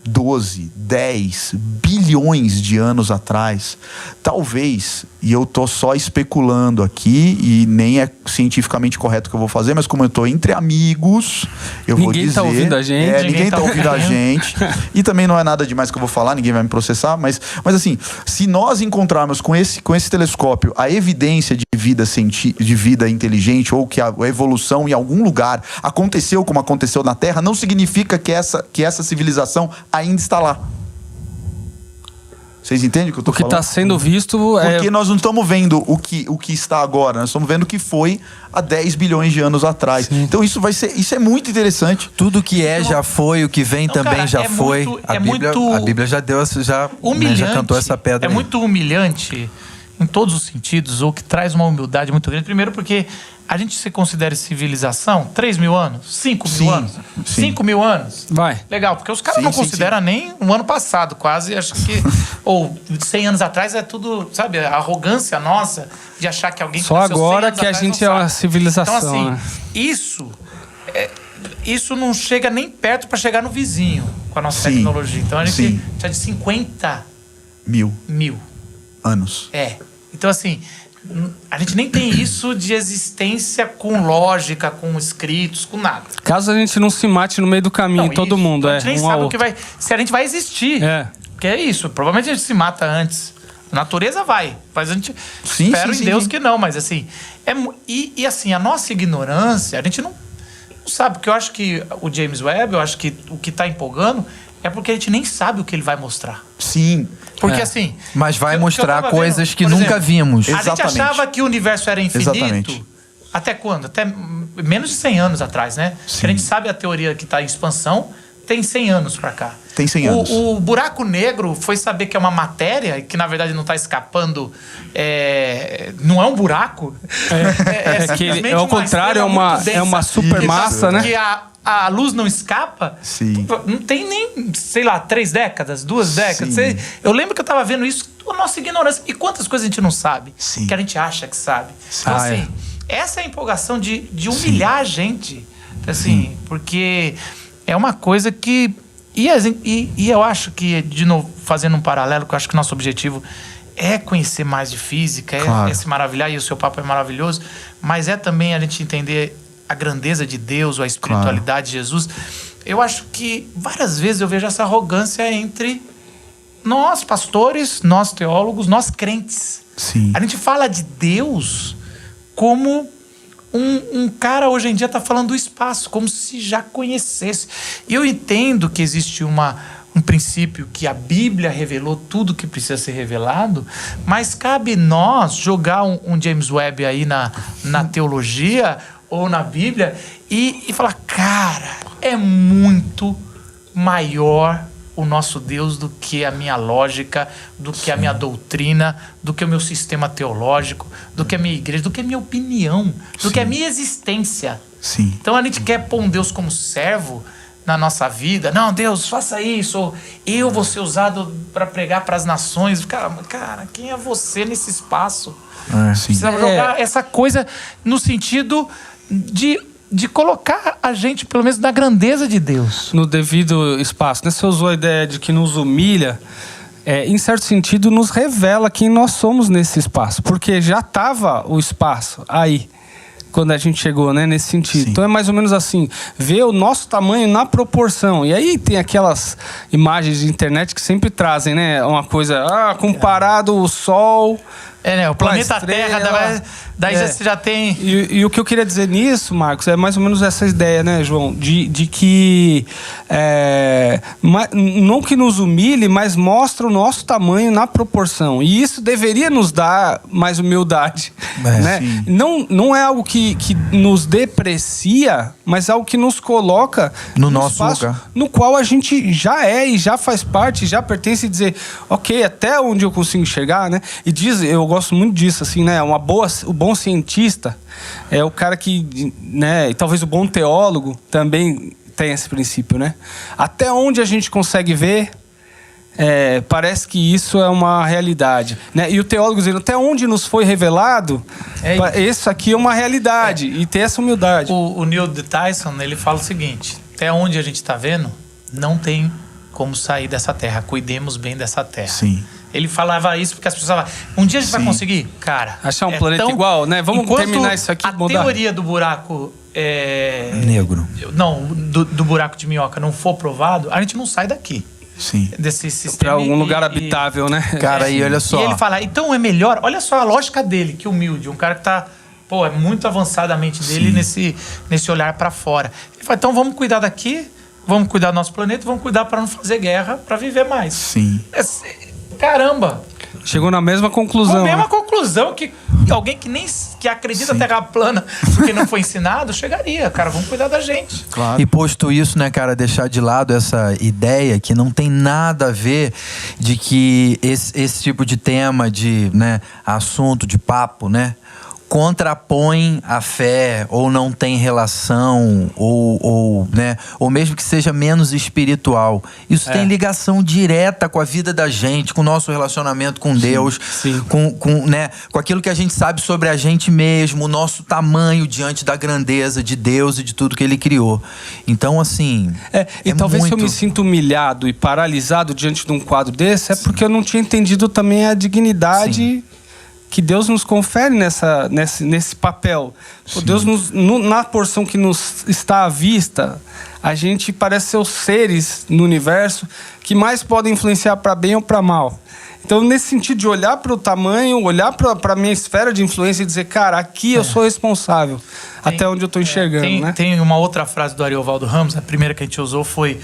12, 10 bilhões de anos atrás, talvez, e eu tô só especulando aqui, e nem é cientificamente correto o que eu vou fazer, mas como eu tô entre amigos, eu vou dizer... Ninguém tá ouvindo a gente. Ninguém tá ouvindo a gente. E também não é nada demais que eu vou falar, ninguém vai me processar, mas assim, se nós encontrarmos com esse telescópio a evidência de vida inteligente, ou que a evolução em algum lugar aconteceu como aconteceu na Terra, não significa que essa civilização ainda está lá. Vocês entendem o que eu estou falando? O que está sendo visto é... Porque nós não estamos vendo o que está agora, nós estamos vendo o que foi há 10 bilhões de anos atrás. Sim. Então isso é muito interessante. Tudo que já foi, o que vem também cara, já foi. A Bíblia já deu, já cantou essa pedra. É muito humilhante em todos os sentidos, ou que traz uma humildade muito grande. Primeiro porque a gente se considera civilização 3 mil anos, 5 mil anos, 5 mil anos. Vai. Legal, porque os caras não consideram nem um ano passado, quase. Acho que. Ou 100 anos atrás é tudo, sabe, a arrogância nossa de achar que alguém. Só agora que a gente é uma civilização. Então, assim, né? Isso não chega nem perto para chegar no vizinho com a nossa tecnologia. Então a gente precisa de 50 mil anos. Então, assim, a gente nem tem isso de existência com lógica, com escritos, com nada. Caso a gente não se mate no meio do caminho, todo mundo. A gente nem sabe se a gente vai existir. Porque é isso. Provavelmente a gente se mata antes. A natureza vai. Mas a gente espera em Deus que não. Mas, assim, assim, a nossa ignorância, a gente não sabe. Porque eu acho que o James Webb, eu acho que o que está empolgando é porque a gente nem sabe o que ele vai mostrar. Sim. Porque assim... Mas vai mostrar coisas que exemplo, nunca vimos. A gente achava que o universo era infinito. Até quando? Até menos de 100 anos atrás, né? Porque a gente sabe a teoria que está em expansão, tem 100 anos para cá. Tem 100 anos. O buraco negro foi saber que é uma matéria, que na verdade não está escapando, não é um buraco. Que ao contrário, é uma supermassa, né? Que a luz não escapa. Sim. Não tem nem, sei lá, 3 décadas, 2 décadas. Eu lembro que eu estava vendo isso, a nossa ignorância. E quantas coisas a gente não sabe, que a gente acha que sabe. Então, assim, essa é a empolgação de humilhar a gente. Assim, porque é uma coisa que... E eu acho que, de novo, fazendo um paralelo, que eu acho que o nosso objetivo é conhecer mais de física, é se maravilhar, e o seu papo é maravilhoso, mas é também a gente entender a grandeza de Deus, ou a espiritualidade de Jesus. Eu acho que várias vezes eu vejo essa arrogância entre nós, pastores, nós teólogos, nós crentes. Sim. A gente fala de Deus como um cara hoje em dia está falando do espaço, como se já conhecesse. E eu entendo que existe um princípio que a Bíblia revelou tudo que precisa ser revelado, mas cabe nós jogar um James Webb aí na teologia ou na Bíblia e falar, cara, é muito maior o nosso Deus do que a minha lógica, do que a minha doutrina, do que o meu sistema teológico, do que a minha igreja, do que a minha opinião, do que a minha existência. Sim. Então a gente quer pôr um Deus como servo na nossa vida. Não, Deus, faça isso. Eu vou ser usado para pregar para as nações. Cara, quem é você nesse espaço? Sim. Precisa jogar essa coisa no sentido de colocar a gente, pelo menos, na grandeza de Deus. No devido espaço. Você usou a ideia de que nos humilha, em certo sentido, nos revela quem nós somos nesse espaço. Porque já estava o espaço aí, quando a gente chegou, né, nesse sentido. Sim. Então é mais ou menos assim, ver o nosso tamanho na proporção. E aí tem aquelas imagens de internet que sempre trazem, né, uma coisa, comparado o Sol... né? O planeta Terra, daí você já tem... E o que eu queria dizer nisso, Marcos, é mais ou menos essa ideia, né, João? De que... não que nos humilhe, mas mostra o nosso tamanho na proporção. E isso deveria nos dar mais humildade. Né? Não é algo que nos deprecia, mas algo que nos coloca no nosso lugar, no qual a gente já é e já faz parte, já pertence, e dizer, ok, até onde eu consigo chegar, né? E eu gosto muito disso, assim, né? O bom cientista é o cara que, né? E talvez o bom teólogo também tem esse princípio, né? Até onde a gente consegue ver, parece que isso é uma realidade, né? E o teólogo dizendo, até onde nos foi revelado, isso aqui é uma realidade, e ter essa humildade. O Neil deGrasse Tyson, ele fala o seguinte, até onde a gente está vendo, não tem como sair dessa terra, cuidemos bem dessa terra. Sim. Ele falava isso porque as pessoas falavam, um dia a gente vai conseguir? Cara... achar um planeta igual, né? Vamos terminar isso aqui. A teoria do buraco... negro. Não, do buraco de minhoca não for provado, a gente não sai daqui. Sim. Desse sistema. Para algum lugar habitável, né? Cara, e olha só. E ele fala, então é melhor... Olha só a lógica dele, que humilde. Um cara que tá... é muito avançada a mente dele nesse olhar para fora. Ele fala, então vamos cuidar daqui, vamos cuidar do nosso planeta, vamos cuidar para não fazer guerra, para viver mais. Sim. Caramba! Chegou na mesma conclusão. A mesma conclusão que alguém que acredita na Terra plana, porque não foi ensinado, chegaria. Cara, vamos cuidar da gente. Claro. E posto isso, né, cara, deixar de lado essa ideia que não tem nada a ver de que esse tipo de tema, de, né, assunto, de papo, né, contrapõe a fé, ou não tem relação, ou mesmo que seja menos espiritual. Isso tem ligação direta com a vida da gente, com o nosso relacionamento com Deus, com aquilo que a gente sabe sobre a gente mesmo, o nosso tamanho diante da grandeza de Deus e de tudo que Ele criou. Então, assim... E talvez se eu me sinto humilhado e paralisado diante de um quadro desse, porque eu não tinha entendido também a dignidade... que Deus nos confere nesse papel. Deus, na porção que nos está à vista, a gente parece ser os seres no universo que mais podem influenciar para bem ou para mal. Então, nesse sentido de olhar para o tamanho, olhar para a minha esfera de influência e dizer, cara, aqui eu sou responsável, até onde eu estou enxergando, né? Tem uma outra frase do Ariovaldo Ramos, a primeira que a gente usou foi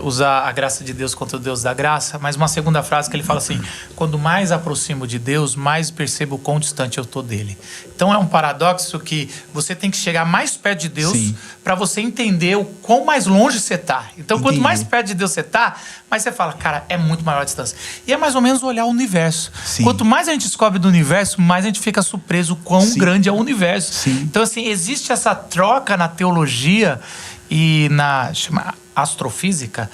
usar a graça de Deus contra o Deus da graça, mas uma segunda frase que ele fala assim, quando mais aproximo de Deus, mais percebo o quão distante eu estou dele. Então é um paradoxo que você tem que chegar mais perto de Deus para você entender o quão mais longe você está. Então, quanto mais perto de Deus você está, mais você fala, cara, é muito maior a distância. E é mais ou menos olhar o universo. Quanto mais a gente descobre do universo, mais a gente fica surpreso o quão grande é o universo. Então, assim, existe essa troca na teologia e na astrofísica,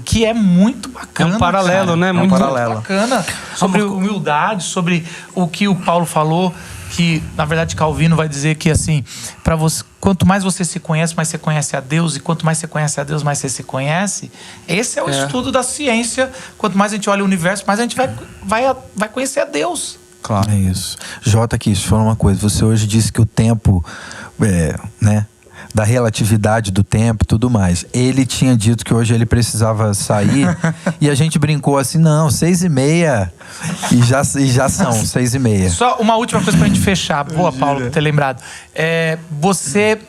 que é muito bacana. É um paralelo, cara. né? Muito bacana. Sobre humildade, sobre o que o Paulo falou, que, na verdade, Calvino vai dizer que, assim, para você, quanto mais você se conhece, mais você conhece a Deus, e quanto mais você conhece a Deus, mais você se conhece. Esse é o estudo da ciência. Quanto mais a gente olha o universo, mais a gente vai conhecer a Deus. Claro. É isso. Jota, aqui, deixa eu falar uma coisa. Você hoje disse que o tempo, da relatividade do tempo e tudo mais. Ele tinha dito que hoje ele precisava sair e a gente brincou assim, não, 6h30 e já são 6h30. Só uma última coisa pra gente fechar. Boa, Paulo, por ter lembrado. Você...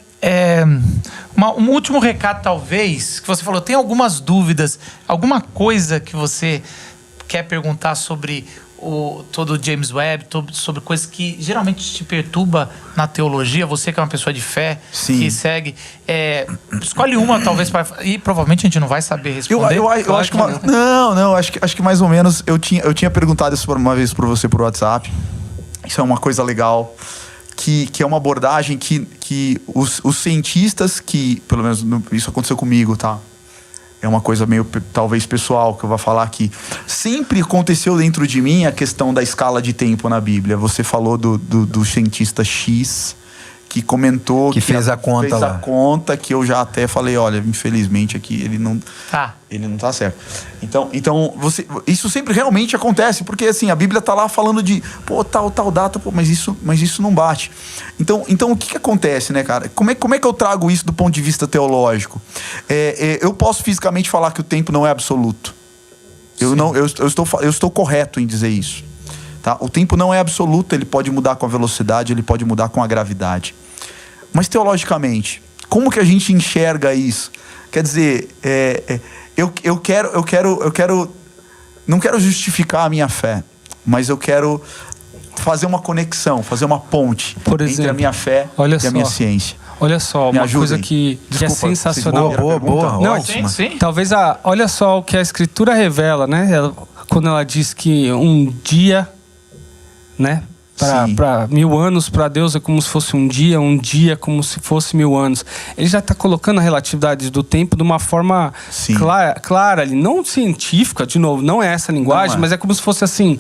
um último recado, talvez, que você falou, tem algumas dúvidas, alguma coisa que você quer perguntar sobre todo o James Webb, sobre coisas que geralmente te perturba na teologia, você que é uma pessoa de fé, Sim. que segue, escolhe uma talvez e provavelmente a gente não vai saber responder. Eu acho que acho que mais ou menos eu tinha perguntado isso uma vez para você por WhatsApp. Isso é uma coisa legal, que é uma abordagem que os cientistas que, pelo menos isso aconteceu comigo, tá? É uma coisa meio, talvez, pessoal, que eu vou falar aqui. Sempre aconteceu dentro de mim a questão da escala de tempo na Bíblia. Você falou do cientista X, que comentou... Que fez a conta fez lá. a conta, que eu já até falei, olha, infelizmente aqui ele não tá certo. Então isso sempre realmente acontece, porque assim, a Bíblia tá lá falando de, tal data, mas isso não bate. Então o que acontece, né, cara? Como é que eu trago isso do ponto de vista teológico? Eu posso fisicamente falar que o tempo não é absoluto. Eu estou correto em dizer isso. Tá? O tempo não é absoluto, ele pode mudar com a velocidade, ele pode mudar com a gravidade. Mas teologicamente, como que a gente enxerga isso? Quer dizer, eu quero não quero justificar a minha fé, mas eu quero fazer uma conexão, fazer uma ponte entre a minha fé e a minha ciência. Olha só, uma coisa que é sensacional. Boa, não, ótima. Sim. Talvez olha só o que a Escritura revela, né? Quando ela diz que um dia, né? Para 1000 anos, para Deus é como se fosse um dia como se fosse 1000 anos. Ele já está colocando a relatividade do tempo de uma forma clara ali, não científica, de novo, não é essa a linguagem, mas é como se fosse assim,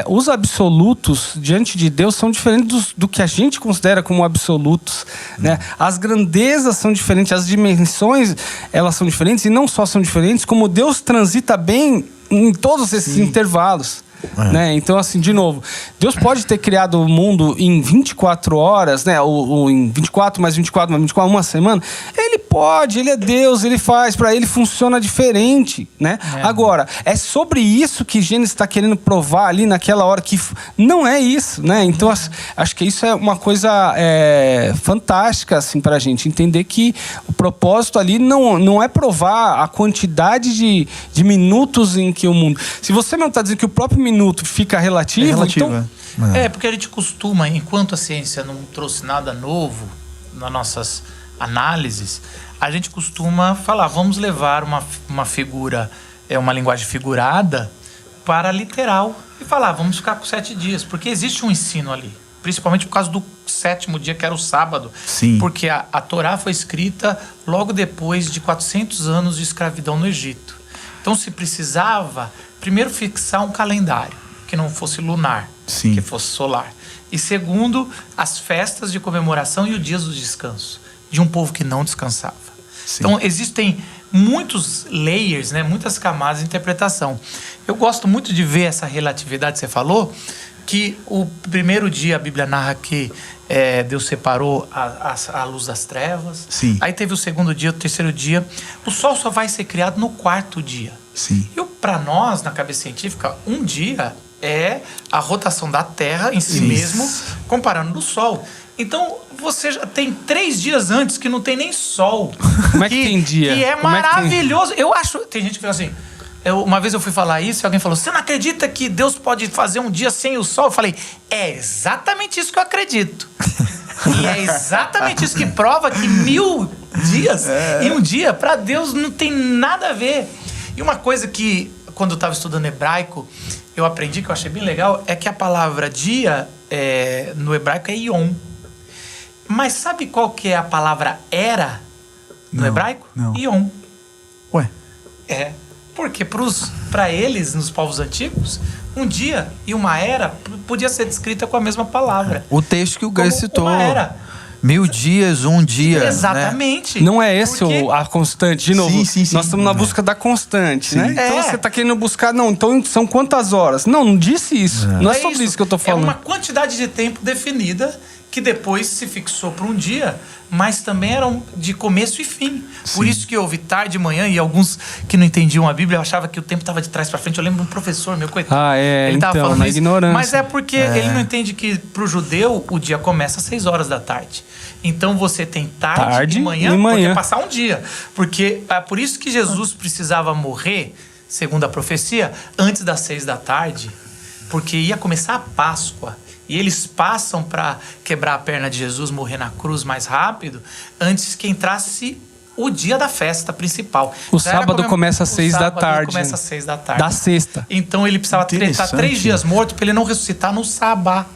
os absolutos diante de Deus são diferentes do que a gente considera como absolutos, né? As grandezas são diferentes, as dimensões, elas são diferentes, e não só são diferentes, como Deus transita bem em todos esses intervalos. Né? Então, assim, de novo, Deus pode ter criado o mundo em 24 horas, né? Ou em 24 mais 24 mais 24, uma semana. Ele pode, ele é Deus, ele faz, para ele funciona diferente, né? Agora, é sobre isso que Gênesis está querendo provar ali naquela hora, que não é isso, né? Então, acho que isso é uma coisa fantástica, assim, pra gente entender que o propósito ali não é provar a quantidade de minutos em que o mundo... Se você não está dizendo que o próprio minuto fica relativo, então... porque a gente costuma, enquanto a ciência não trouxe nada novo nas nossas análises, a gente costuma falar, vamos levar uma figura, uma linguagem figurada para a literal e falar, vamos ficar com 7 dias, porque existe um ensino ali, principalmente por causa do 7º dia, que era o sábado. Sim. Porque a Torá foi escrita logo depois de 400 anos de escravidão no Egito. Então se precisava primeiro fixar um calendário que não fosse lunar, que fosse solar. E segundo, as festas de comemoração e os dias do descanso de um povo que não descansava. Então existem muitos layers, né, muitas camadas de interpretação. Eu gosto muito de ver essa relatividade que você falou, que o primeiro dia a Bíblia narra que Deus separou a luz das trevas. Sim. Aí teve o segundo dia, o terceiro dia. O sol só vai ser criado no 4º dia. Sim. E para nós, na cabeça científica, um dia é a rotação da Terra em si mesmo, comparando do Sol. Então, você já tem 3 dias antes que não tem nem Sol. Como é que tem dia? Que é maravilhoso. Eu acho... Tem gente que fala assim... uma vez eu fui falar isso e alguém falou, você não acredita que Deus pode fazer um dia sem o sol? Eu falei, é exatamente isso que eu acredito. E é exatamente isso que prova que 1000 dias em um dia, para Deus, não tem nada a ver. E uma coisa que, quando eu estava estudando hebraico, eu aprendi, que eu achei bem legal, é que a palavra dia no hebraico é yom. Mas sabe qual que é a palavra era no hebraico? Não. Yom. Ué? Porque para eles, nos povos antigos, um dia e uma era podia ser descrita com a mesma palavra. O texto que o Gus citou. Uma era. 1000 dias, um dia. Exatamente. Né? Não é esse a constante. De novo, sim. nós estamos na busca da constante, né? Então você está querendo buscar... Não, então são quantas horas? Não disse isso. Não é sobre isso que eu estou falando. É uma quantidade de tempo definida que depois se fixou para um dia, mas também eram de começo e fim. Por isso que houve tarde, manhã, e alguns que não entendiam a Bíblia achavam que o tempo estava de trás para frente. Eu lembro de um professor, meu coitado. Ele tava então, falando na isso, ignorância. mas é porque ele não entende que para o judeu o dia começa às 6 horas da tarde. Então você tem tarde e manhã, porque é passar um dia. Porque é por isso que Jesus precisava morrer, segundo a profecia, antes das 6 da tarde, porque ia começar a Páscoa. E eles passam para quebrar a perna de Jesus, morrer na cruz mais rápido, antes que entrasse o dia da festa principal. O sábado começa às 6 da tarde. Começa às 6 da tarde. Da sexta. Então ele precisava estar 3 dias morto para ele não ressuscitar no sábado.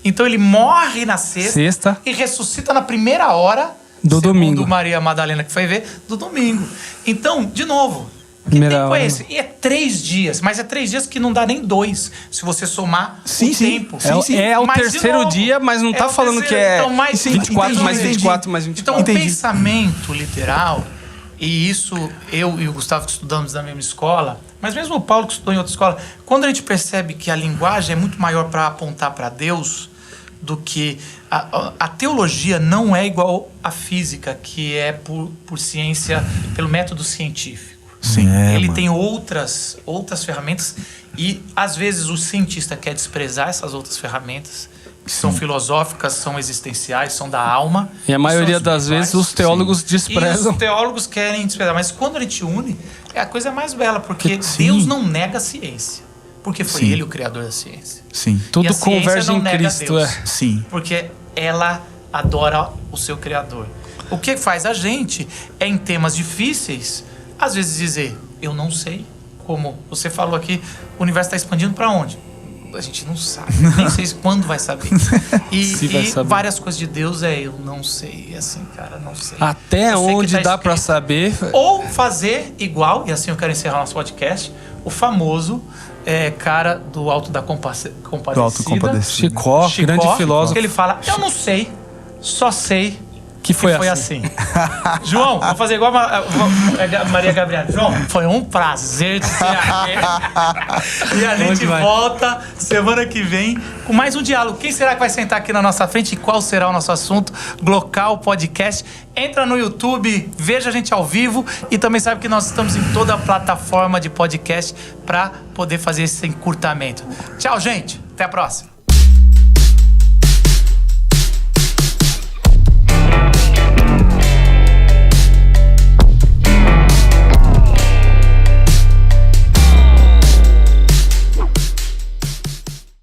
Então ele morre na sexta e ressuscita na primeira hora do domingo. Maria Madalena, que foi ver, do domingo. Então, de novo, que tempo é esse? E é 3 dias, mas é 3 dias que não dá nem 2, se você somar o tempo. É o terceiro dia, mas não tá falando que é então, mais 24 mais 24 mais 24. Então, o pensamento literal, e isso eu e o Gustavo que estudamos na mesma escola, mas mesmo o Paulo que estudou em outra escola, quando a gente percebe que a linguagem é muito maior para apontar para Deus do que... A teologia não é igual à física, que é por ciência, pelo método científico. Sim. Ele tem outras ferramentas e, às vezes, o cientista quer desprezar essas outras ferramentas, que são filosóficas, são existenciais, são da alma. E a maioria das vezes os teólogos desprezam. E os teólogos querem desprezar. Mas quando a gente une, é a coisa mais bela, porque Deus não nega a ciência. Porque foi Ele o criador da ciência. Sim. Tudo converge em Cristo. Sim. Porque ela adora o seu criador. O que faz a gente é, em temas difíceis, às vezes dizer, eu não sei. Como você falou aqui, o universo está expandindo para onde? A gente não sabe. Nem sei quando vai saber. E várias coisas de Deus eu não sei. E assim, cara, não sei. Até onde dá para saber. Ou fazer igual, e assim eu quero encerrar nosso podcast, o famoso cara do Alto da Compadecida. Chicó, grande filósofo. Que ele fala, eu não sei, só sei que foi assim. João, vou fazer igual a Maria Gabriela. João, foi um prazer te ter aqui. E a gente volta semana que vem com mais um diálogo. Quem será que vai sentar aqui na nossa frente e qual será o nosso assunto? Glocal Podcast. Entra no YouTube, veja a gente ao vivo e também sabe que nós estamos em toda a plataforma de podcast para poder fazer esse encurtamento. Tchau, gente. Até a próxima.